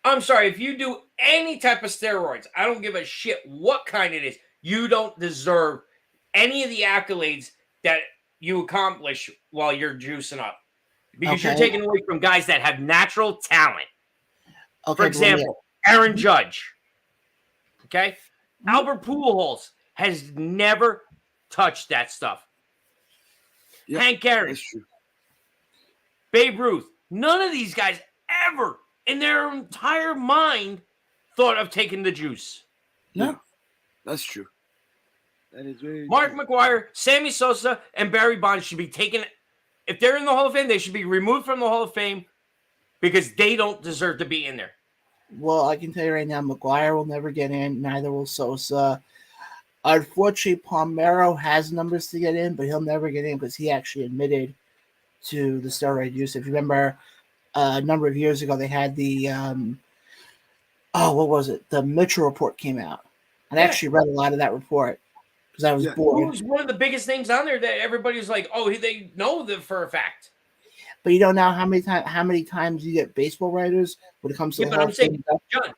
I'm sorry. If you do any type of steroids, I don't give a shit what kind it is. You don't deserve any of the accolades that you accomplish while you're juicing up. Because you're taking away from guys that have natural talent. Okay, For example, Aaron Judge. Okay? Albert Pujols has never touched that stuff. Yeah, Hank Aaron. That's true. Babe Ruth. None of these guys ever in their entire mind thought of taking the juice. Yeah, that's true. That is very Mark true. McGwire, Sammy Sosa, and Barry Bonds should be taken. If they're in the Hall of Fame, they should be removed from the Hall of Fame because they don't deserve to be in there. Well, I can tell you right now, McGuire will never get in. Neither will Sosa. Unfortunately, Palmeiro has numbers to get in, but he'll never get in because he actually admitted to the steroid use. If you remember, a number of years ago, they had the what was it? The Mitchell report came out, and I actually read a lot of that report because I was bored. Who's one of the biggest names on there that everybody's like, oh, they know them for a fact. But you don't know how many times you get baseball writers when it comes to the Hall of Fame. John,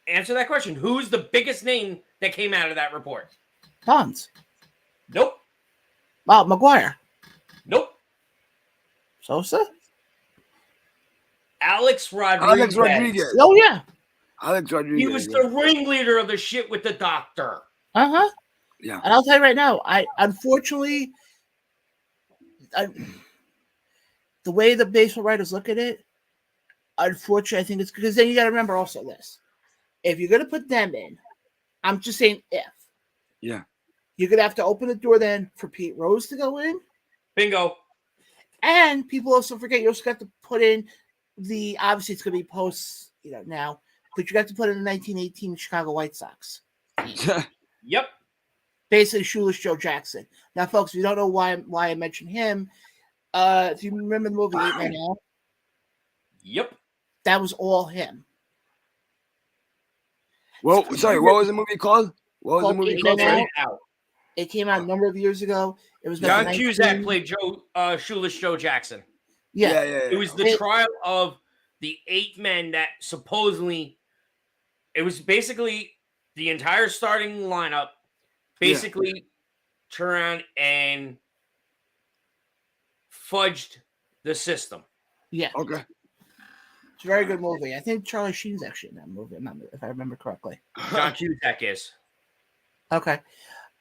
answer that question. Who's the biggest name that came out of that report? Bonds. Nope. Wow, McGuire. Nope. Sosa. Alex Rodriguez. Oh yeah. Alex Rodriguez. He was the ringleader of the shit with the doctor. Uh-huh. Yeah. And I'll tell you right now, unfortunately, the way the baseball writers look at it, unfortunately, I think it's because then you got to remember also this. If you're going to put them in, I'm just saying if. Yeah. You're going to have to open the door then for Pete Rose to go in. Bingo. And people also forget you also got to put in obviously it's going to be post, now, but you got to put in the 1918 Chicago White Sox. Yep. Basically, Shoeless Joe Jackson. Now, folks, if you don't know why I mentioned him, if you remember the movie 8 Men Out, yep, that was all him. Well, sorry, what was the movie called? What was the movie called? It came out a number of years ago. It was John Cusack played Shoeless Joe Jackson. Yeah. It was the trial of the 8 men that supposedly it was basically the entire starting lineup basically turned around and fudged the system. Yeah. Okay. It's a very good movie. I think Charlie Sheen's actually in that movie, if I remember correctly. John Cusack is. Okay.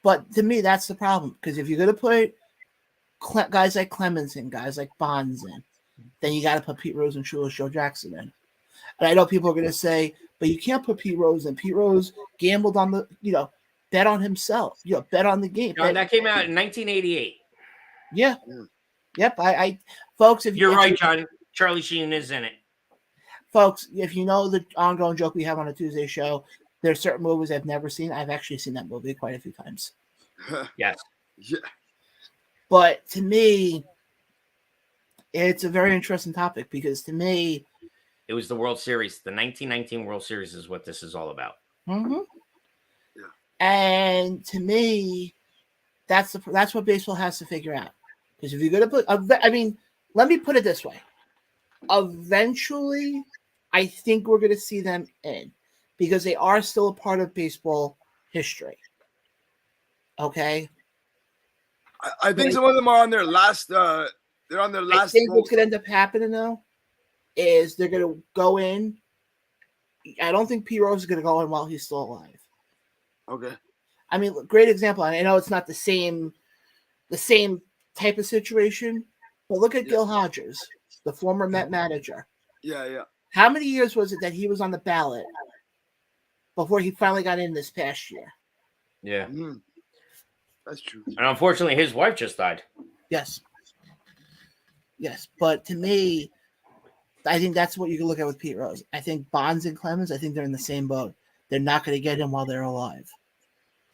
But to me, that's the problem. Because if you're going to put guys like Clemens in, guys like Bonds in, then you got to put Pete Rose and Shoeless Joe Jackson in. And I know people are going to say, but you can't put Pete Rose in. Pete Rose gambled on bet on himself. Bet on the game. No, that came out in 1988. Yeah. Yeah. Yep. I folks, if You're if right, you- John. Charlie Sheen is in it. folks, if you know the ongoing joke we have on a Tuesday show, there's certain movies I've never seen. I've actually seen that movie quite a few times. Yes. Yeah. But to me, it's a very interesting topic because to me, It was the World Series. The 1919 World Series is what this is all about. mhm. Yeah. And to me, that's what baseball has to figure out. Because if you're going to let me put it this way. Eventually, I think we're going to see them in because they are still a part of baseball history. Okay? I think some of them are on their last. They're on their I last. think what's going to end up happening, though, is they're going to go in. I don't think P. Rose is going to go in while he's still alive. Okay. I mean, great example. I know it's not the same type of situation, but look at Gil Hodges, the former Met manager. Yeah. How many years was it that he was on the ballot before he finally got in this past year? Yeah. Mm. That's true. And unfortunately, his wife just died. Yes. But to me, I think that's what you can look at with Pete Rose. I think Bonds and Clemens, I think they're in the same boat. They're not going to get him while they're alive.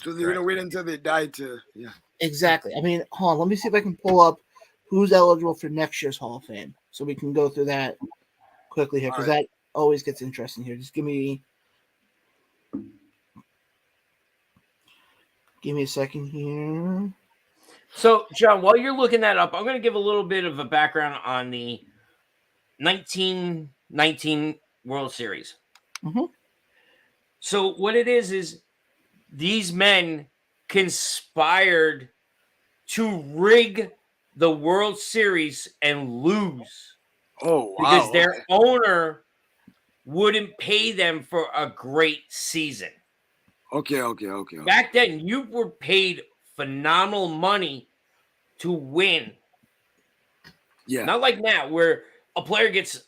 So they're gonna wait until they die to. Yeah. Exactly. I mean, hold on. Let me see if I can pull up who's eligible for next year's Hall of Fame, so we can go through that quickly here because that always gets interesting here. Just give me a second here. So, John, while you're looking that up, I'm going to give a little bit of a background on the 1919 World Series. Mhm. So, what it is these men conspired to rig the World Series and lose Oh wow. because their owner wouldn't pay them for a great season. Okay. Back then, you were paid phenomenal money to win. Yeah. Not like now, where a player gets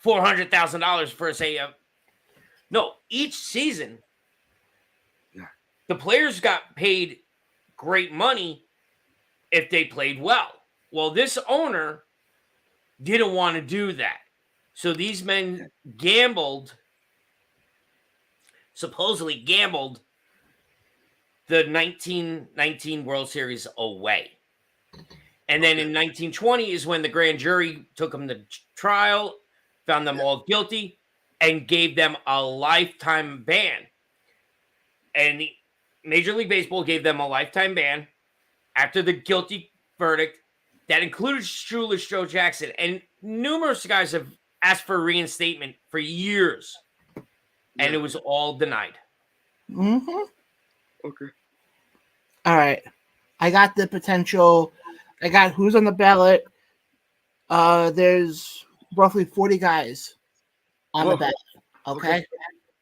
$400,000 for say. No, each season, the players got paid great money if they played well. Well, this owner didn't want to do that, so these men supposedly gambled the 1919 World Series away. And then in 1920 is when the grand jury took them to trial, found them all guilty, and gave them a lifetime ban. And Major League Baseball gave them a lifetime ban after the guilty verdict that included Shoeless Joe Jackson. And numerous guys have asked for reinstatement for years. And it was all denied. Mm-hmm. Okay. All right. I got the potential. I got who's on the ballot. There's roughly 40 guys on the ballot. Okay?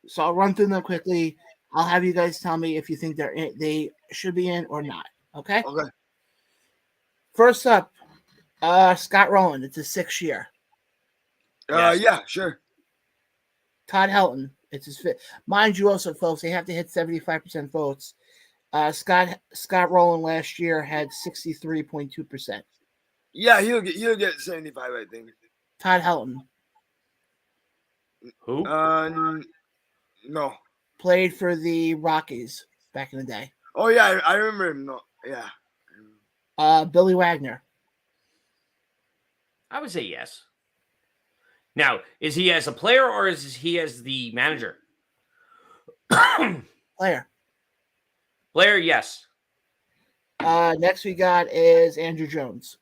So I'll run through them quickly. I'll have you guys tell me if you think they should be in or not. Okay? Okay. First up, Scott Rowland. It's his 6th year. Yes. Yeah. Sure. Todd Helton. It's his 5th. Mind you, also, folks, they have to hit 75% votes. Scott Rowland last year had 63.2%. Yeah, he'll get 75, I think. Todd Helton Who? No. played for the Rockies back in the day. Oh yeah, I remember him. No, yeah. Billy Wagner. I would say yes. Now, is he as a player or is he as the manager? Player. Player, yes. Next we got is Andrew Jones.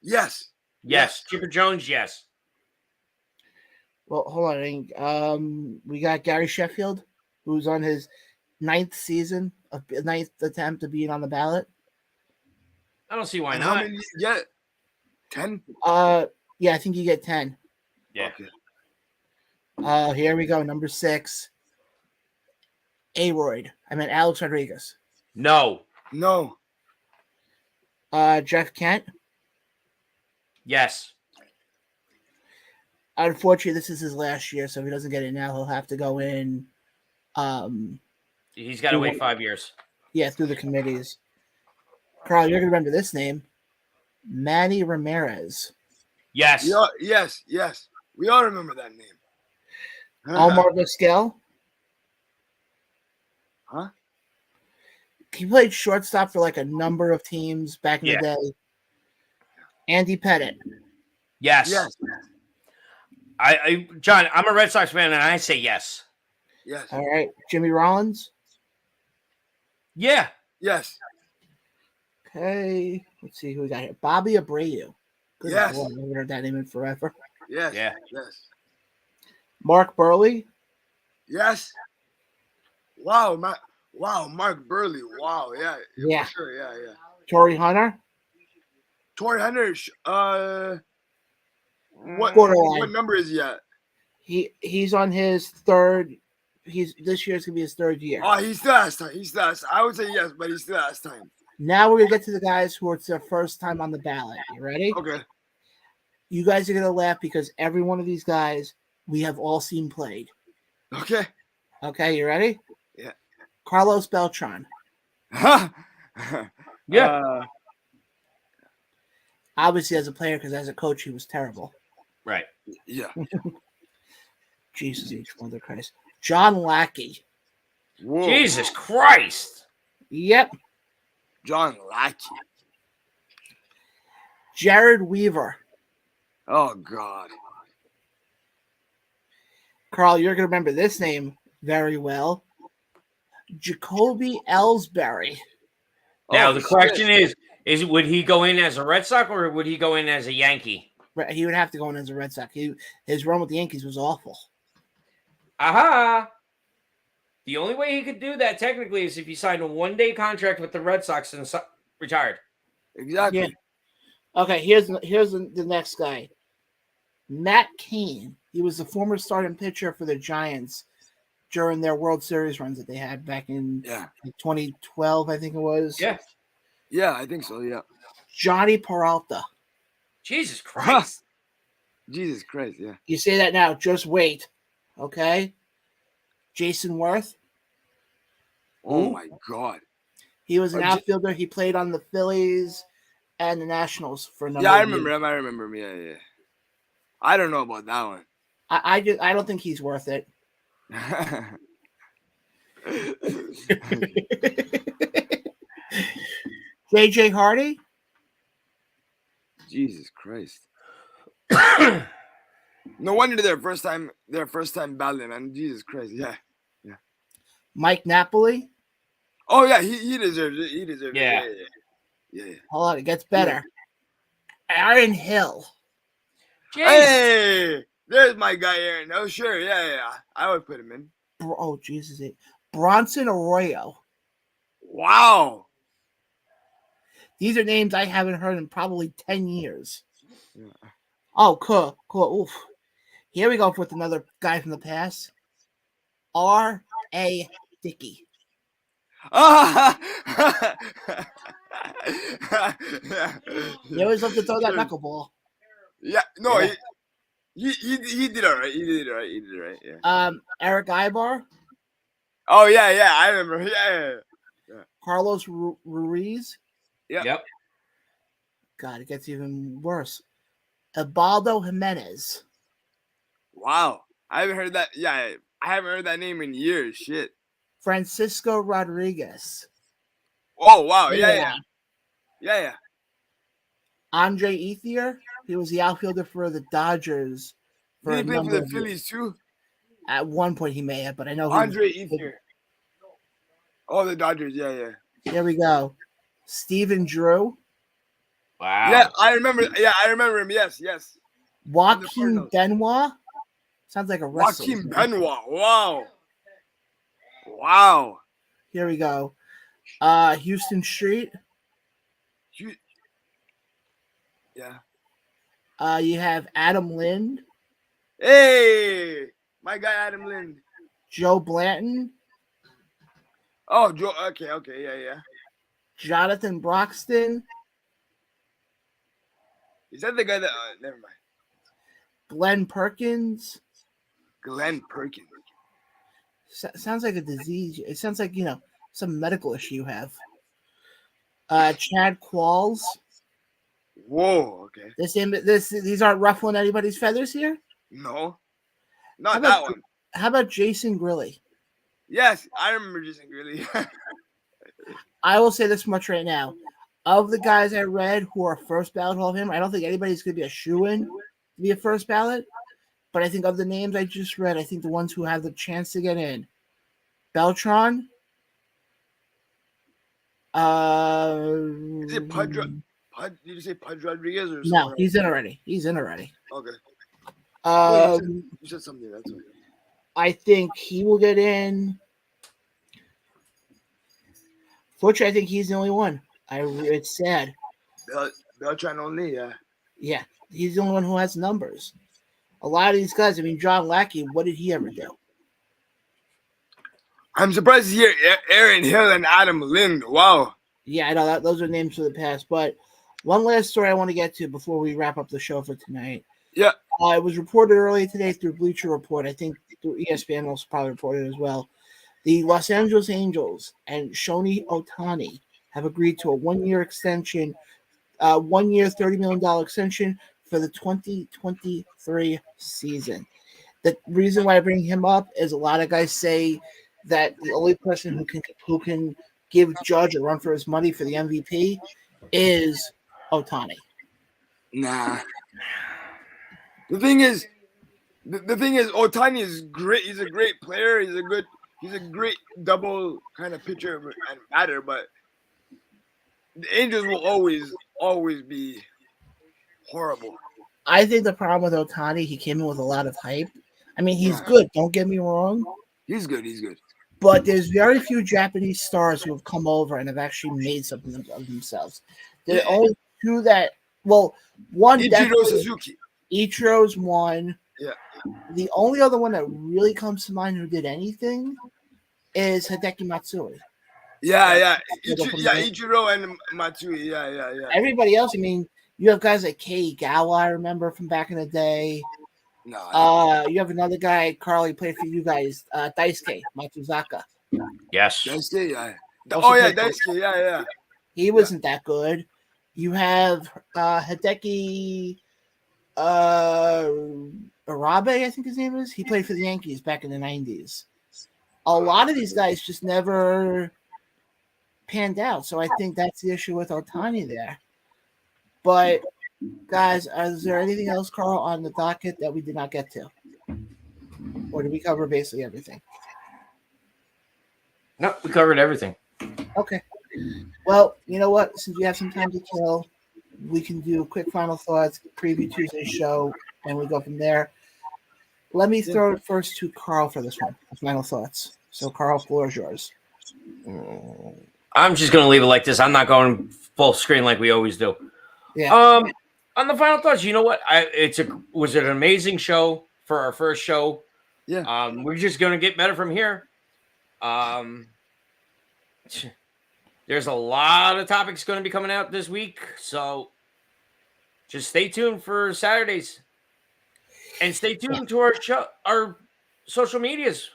Yes. Yes. Chipper Jones, yes. Well, hold on. I think, we got Gary Sheffield, who's on his 9th attempt of being on the ballot. I don't see why And not. how many? Yeah. 10. Yeah, I think you get 10. Yeah. Okay. Here we go. Number 6. Alex Rodriguez. No. No. Jeff Kent. Yes. Unfortunately, this is his last year, so if he doesn't get it now, he'll have to go in. He's got to wait 5 years. Yeah, through the committees. Carl, you're gonna remember this name, Manny Ramirez. Yes. Yes. We all remember that name. Omar Vizquel. Huh? He played shortstop for like a number of teams back in the day. Andy Pettit. Yes. Yes. John, I'm a Red Sox fan, and I say yes. Yes. All right. Jimmy Rollins. Yeah. Yes. Okay. Let's see who we got here. Bobby Abreu. Good Yes. Lord, I haven't heard that name in forever. Yes. Yeah. Yes. Mark Burley. Yes. Wow, Mark Burley. Wow, yeah. Yeah. For sure, yeah. Torrey Hunter. Torrey Hunter, what Borderline. number is he at? He's on his third. This year's gonna be his third year. Oh, he still has time. I would say yes, but he still has time. Now we're gonna get to the guys who are their first time on the ballot. You ready? Okay. You guys are gonna laugh because every one of these guys we have all seen played. Okay. Okay, you ready? Yeah. Carlos Beltran. Yeah. Obviously, as a player, because as a coach, he was terrible. Right. Yeah. Jesus H. Mother Christ. John Lackey. Whoa. Jesus Christ. Yep. John Lackey. Jared Weaver. Oh God. Carl, you're gonna remember this name very well. Jacoby Ellsbury. Now Oh, the question shit. is would he go in as a Red Sox or would he go in as a Yankee? He would have to go in as a Red Sox. His run with the Yankees was awful. Aha. The only way he could do that technically is if he signed a one-day contract with the Red Sox and retired. Exactly. Yeah. Okay, here's the next guy. Matt Cain. He was the former starting pitcher for the Giants during their World Series runs that they had back in 2012, I think it was. Yeah. Yeah, I think so. Yeah. Johnny Peralta. Jesus Christ. Jesus Christ. Yeah. You say that now, just wait. Okay? Jason Worth. Oh my God. He was an outfielder. He played on the Phillies and the Nationals for a number Yeah, I of remember years. him. I remember him. Yeah. I don't know about that one. I don't think he's worth it. JJ Hardy. Jesus Christ. No wonder their first time battling, man. Jesus Christ. Yeah. Mike Napoli. Oh yeah, he deserves it. He deserves Yeah. it. Yeah. Hold on, it gets better. Aaron Hill. Hey, there's my guy Aaron. Oh sure, yeah. I would put him in. Oh Jesus! Bronson Arroyo. Wow. These are names I haven't heard in probably 10 years. Yeah. Oh, cool. Oof. Here we go with another guy from the past. R.A. Dickey. He always love to throw that knuckleball. Yeah, no, Yeah. he did all right. He did all right. Yeah. Eric Ibar. Oh yeah, I remember. Yeah. Carlos Ruiz. Yeah. Yep. God, it gets even worse. Ebaldo Jimenez. Wow, I haven't heard that. Yeah, I haven't heard that name in years. Shit. Francisco Rodriguez. Oh wow, yeah. Andre Ethier. He was the outfielder for the Dodgers. Did he play for number the of years. Phillies too? At one point he may have, but I know Andre Ethier. Oh, the Dodgers. Yeah. Here we go. Stephen Drew. Wow. Yeah, I remember. Yeah, I remember him. Yes. Joaquin Benoit. Sounds like a wrestler. Joaquin Benoit. Wow. Here we go. Houston Street. Yeah. You have Adam Lind. Hey, my guy Adam Lind. Joe Blanton. Oh, Joe. Okay. Yeah. Jonathan Broxton. Is that the guy that? Never mind. Glenn Perkins. Glenn Perkins. Sounds like a disease. It sounds like, some medical issue you have. Chad Qualls. Whoa. Okay. These aren't ruffling anybody's feathers here. No, How not about, that one. How about Jason Grilly? Yes, I remember Jason Greeley. I will say this much right now. Of the guys I read who are first ballot Hall of Fame, I don't think anybody's going to be a shoo-in to be a first ballot. But I think of the names I just read, I think the ones who have the chance to get in, Beltran. Is it Pudge? Did you say Pudge Rodriguez or No, someone he's in already. He's in already. Okay. Um, You said something. That's right. I think he will get in. Fortunately, I think he's the only one. It's sad. Beltran only, yeah. Yeah, he's the only one who has numbers. A lot of these guys, I mean, John Lackey, what did he ever do? I'm surprised to hear Aaron Hill and Adam Lind. Wow. Yeah, I know that those are names for the past. But one last story I want to get to before we wrap up the show for tonight. Yeah. It was reported earlier today through Bleacher Report. I think through ESPN also probably reported as well. The Los Angeles Angels and Shohei Ohtani have agreed to a one-year extension, $30 million extension for the 2023 season. The reason why I bring him up is a lot of guys say that the only person who can give Judge a run for his money for the MVP is Ohtani. Nah. The thing is, Ohtani is great. He's a great player. He's a great double kind of pitcher and batter. But the Angels will always be horrible. I think the problem with Ohtani, he came in with a lot of hype. I mean, he's good. Don't get me wrong. He's good. But there's very few Japanese stars who have come over and have actually made something of themselves. There are only two that, well, one Ichiro Suzuki. Ichiro's one. Yeah. The only other one that really comes to mind who did anything is Hideki Matsui. Yeah. Ichiro and Matsui. Yeah. Everybody else, I mean, you have guys like Kei Gawa, I remember from back in the day. No. You have another guy, Carl, he played for you guys, Daisuke Matsuzaka. Yes. Daisuke, yeah. Daisuke, yeah. He wasn't that good. You have Hideki Arabe, I think his name is. He played for the Yankees back in the 90s. A lot of these guys just never panned out. So I think that's the issue with Ohtani there. But, guys, is there anything else, Carl, on the docket that we did not get to? Or did we cover basically everything? No, we covered everything. Okay. Well, you know what? Since we have some time to kill, we can do quick final thoughts, preview Tuesday's show, and we go from there. Let me throw it first to Carl for this one, final thoughts. So, Carl, floor is yours. I'm just going to leave it like this. I'm not going full screen like we always do. Yeah. On the final thoughts, you know what? Was an amazing show for our first show. Yeah. We're just going to get better from here. There's a lot of topics going to be coming out this week, so just stay tuned for Saturdays, and stay tuned to our social medias.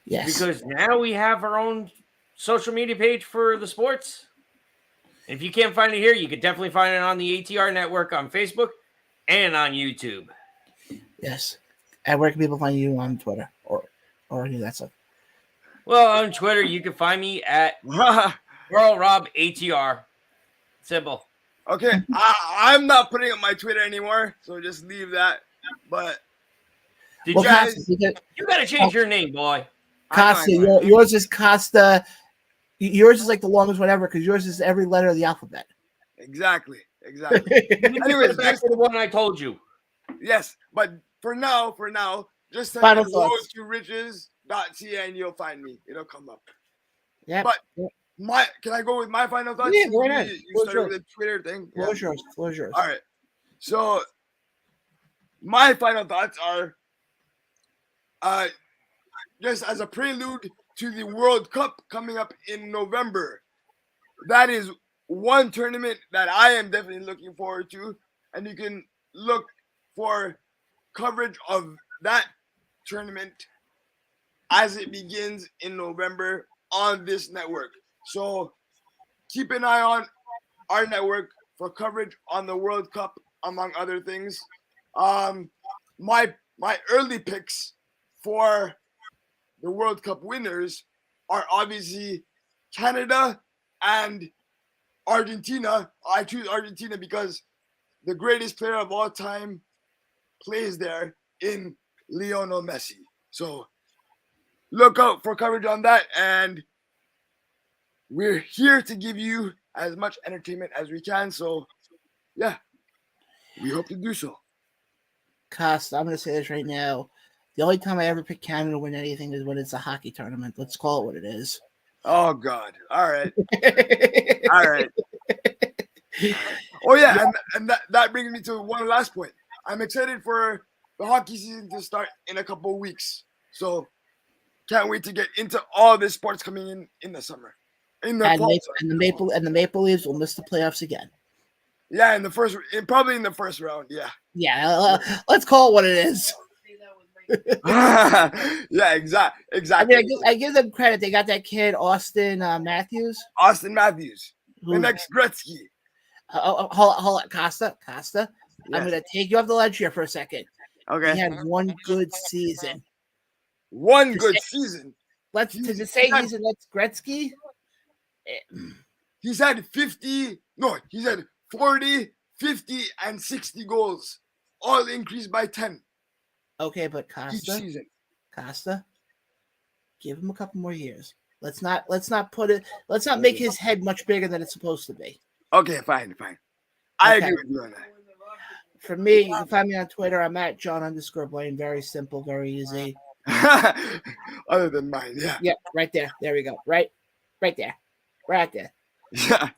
Yes, because now we have our own social media page for the sports. If you can't find it here, you can definitely find it on the ATR network on Facebook and on YouTube. Yes. And where can people find you on Twitter or any of that stuff? Well, on Twitter, you can find me at Girl Rob ATR. Simple. Okay, I'm not putting up my Twitter anymore, so just leave that. But you got to change your name, boy. Costa, yours is Costa. Yours is like the longest one ever because yours is every letter of the alphabet. Exactly. Anyways, back to the one I told you. Yes, but for now, just send Final road thoughts. to riches.ca and you'll find me. It'll come up. Yeah. But can I go with my final thoughts? Yeah, go ahead. You started with the Twitter thing. Floor is yours. All right. So my final thoughts are just as a prelude to the World Cup coming up in November. That is one tournament that I am definitely looking forward to, and you can look for coverage of that tournament as it begins in November on this network. So keep an eye on our network for coverage on the World Cup, among other things. My early picks for the World Cup winners are obviously Canada and Argentina. I choose Argentina because the greatest player of all time plays there in Lionel Messi. So look out for coverage on that, and we're here to give you as much entertainment as we can. So yeah, we hope to do so. Costa, I'm going to say this right now. The only time I ever pick Canada to win anything is when it's a hockey tournament. Let's call it what it is. Oh God! All right, all right. Oh yeah, and that brings me to one last point. I'm excited for the hockey season to start in a couple of weeks. So can't wait to get into all this sports coming in the summer. In the fall, the Maple Leafs will miss the playoffs again. Yeah, probably in the first round. Yeah. Yeah, let's call it what it is. Yeah, exactly. I mean, I give them credit. They got that kid, Austin Matthews. Austin Matthews, the next Gretzky. Hold on, Costa. Yes. I'm going to take you off the ledge here for a second. Okay. He had one good season. Season. To say he's the next Gretzky. He's had 50. No, he's had 40, 50, and 60 goals, all increased by 10. Okay, but Costa, give him a couple more years. Let's not make his head much bigger than it's supposed to be. Okay, fine. I agree with you on that. For me, you can find me on Twitter. I'm at John_Blaine. Very simple, very easy. Other than mine, yeah. Yeah, right there. There we go. Right there. Yeah.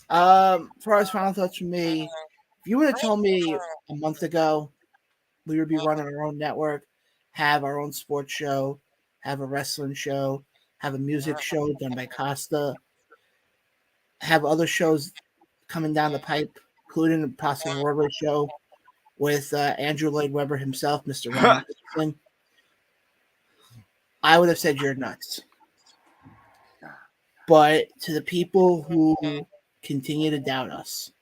For our final thoughts from me, if you would have told me a month ago we would be running our own network, have our own sports show, have a wrestling show, have a music show done by Costa, have other shows coming down the pipe, including the possible Broadway show with Andrew Lloyd Webber himself, Mr. Ryan Gibson, I would have said you're nuts. But to the people who continue to doubt us,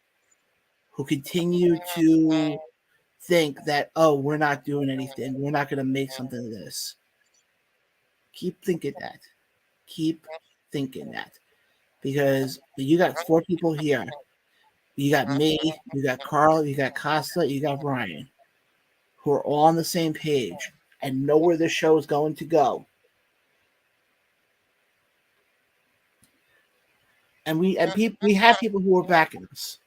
who continue to think that, oh, we're not doing anything, we're not going to make something of this, keep thinking that. Because you got 4 people here. You got me, you got Carl, you got Costa, you got Brian, who are all on the same page and know where this show is going to go. And we have people who are backing us,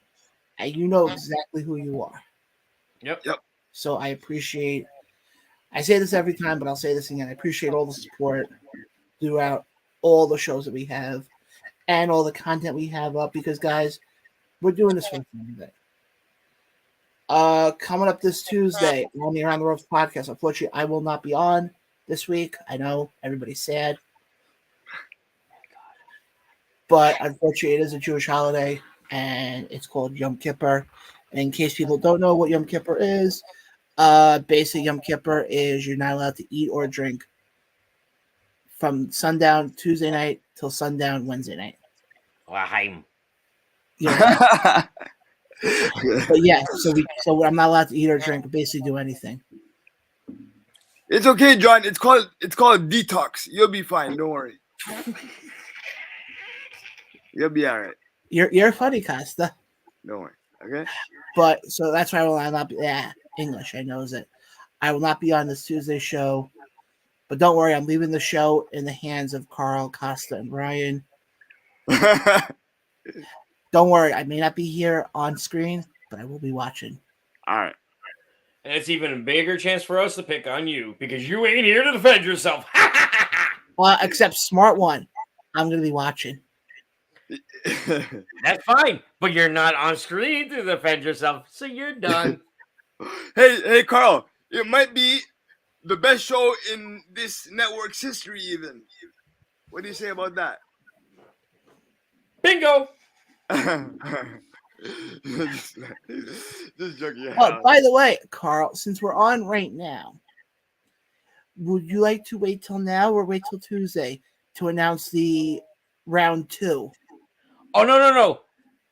and you know exactly who you are. Yep. So I appreciate. I say this every time, but I'll say this again. I appreciate all the support throughout all the shows that we have, and all the content we have up. Because guys, we're doing this for the fun of it. Coming up this Tuesday on the Around the Ropes podcast. Unfortunately, I will not be on this week. I know everybody's sad. But unfortunately, it is a Jewish holiday, and it's called Yom Kippur. And in case people don't know what Yom Kippur is, basically Yom Kippur is you're not allowed to eat or drink from sundown Tuesday night till sundown Wednesday night. Lahaim. Yeah. But yeah, so I'm not allowed to eat or drink, basically do anything. It's okay, John. It's called detox. You'll be fine. Don't worry. You'll be all right. You're funny, Costa. Don't worry. Okay. But so that's why I will not be. Yeah, English. I knows it. I will not be on this Tuesday show. But don't worry, I'm leaving the show in the hands of Carl, Costa, and Brian. Don't worry, I may not be here on screen, but I will be watching. All right. And it's even a bigger chance for us to pick on you because you ain't here to defend yourself. Except smart one, I'm going to be watching. That's fine, but you're not on screen to defend yourself, so you're done. Hey, Carl, it might be the best show in this network's history, even. What do you say about that? Bingo. Just joking. Oh, by the way, Carl, since we're on right now, would you like to wait till now or wait till Tuesday to announce the round 2. Oh no.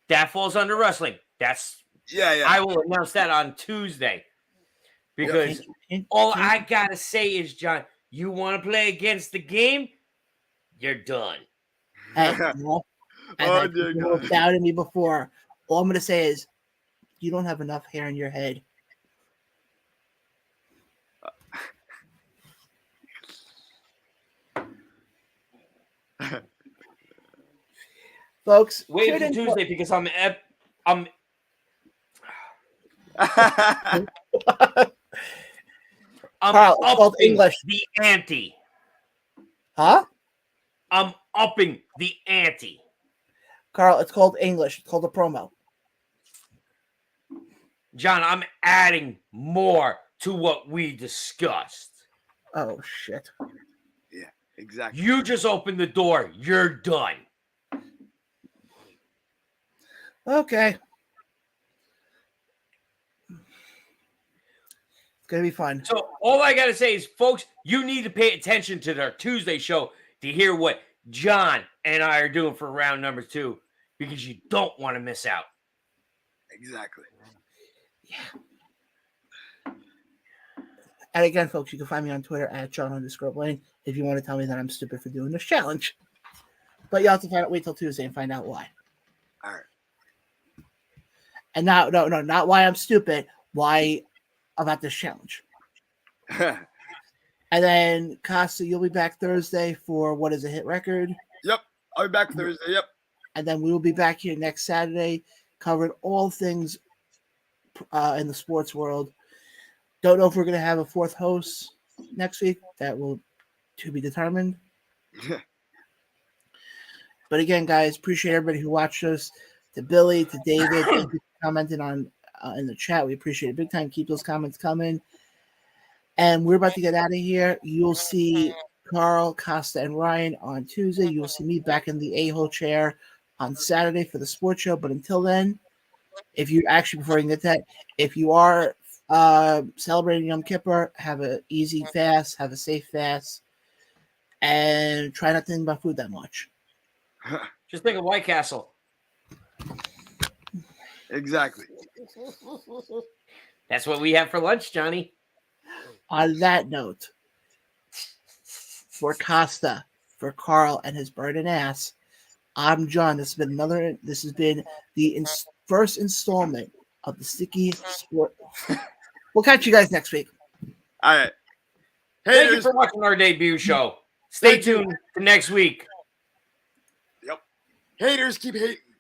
That falls under wrestling. Yeah. I will announce that on Tuesday. Because all I gotta say is, John, you want to play against the game? You're done. Hey, people doubted me before. All I'm gonna say is, you don't have enough hair in your head. Folks, wait until Tuesday because I'm Carl, it's called English. The ante. Huh? I'm upping the ante. Carl, it's called English. It's called a promo. John, I'm adding more to what we discussed. Oh, shit. Yeah, exactly. You just opened the door. You're done. Okay. It's going to be fun. So all I got to say is, folks, you need to pay attention to their Tuesday show to hear what John and I are doing for round number 2 because you don't want to miss out. Exactly. Yeah. And again, folks, you can find me on Twitter at John_Blaine if you want to tell me that I'm stupid for doing this challenge. But you have to wait till Tuesday and find out why. All right. And no, not why I'm stupid. Why about this challenge. And then, Costa, you'll be back Thursday for what is a hit record? Yep. I'll be back Thursday. Yep. And then we will be back here next Saturday covering all things in the sports world. Don't know if we're going to have a 4th host next week. That will to be determined. But again, guys, appreciate everybody who watched us. To Billy, to David, thank you for commenting on in the chat. We appreciate it big time. Keep those comments coming. And we're about to get out of here. You'll see Carl, Costa, and Ryan on Tuesday. You'll see me back in the a-hole chair on Saturday for the sports show. But until then, if you actually, before you get that, if you are celebrating Yom Kippur, have an easy fast, have a safe fast, and try not to think about food that much. Just think of White Castle. Exactly. That's what we have for lunch, Johnny. On that note, for Costa, for Carl and his burning ass, I'm John. This has been the first installment of the Sticky Sport. We'll catch you guys next week. All right. Thank you for watching our debut show. Stay tuned for next week. Yep. Haters keep hating.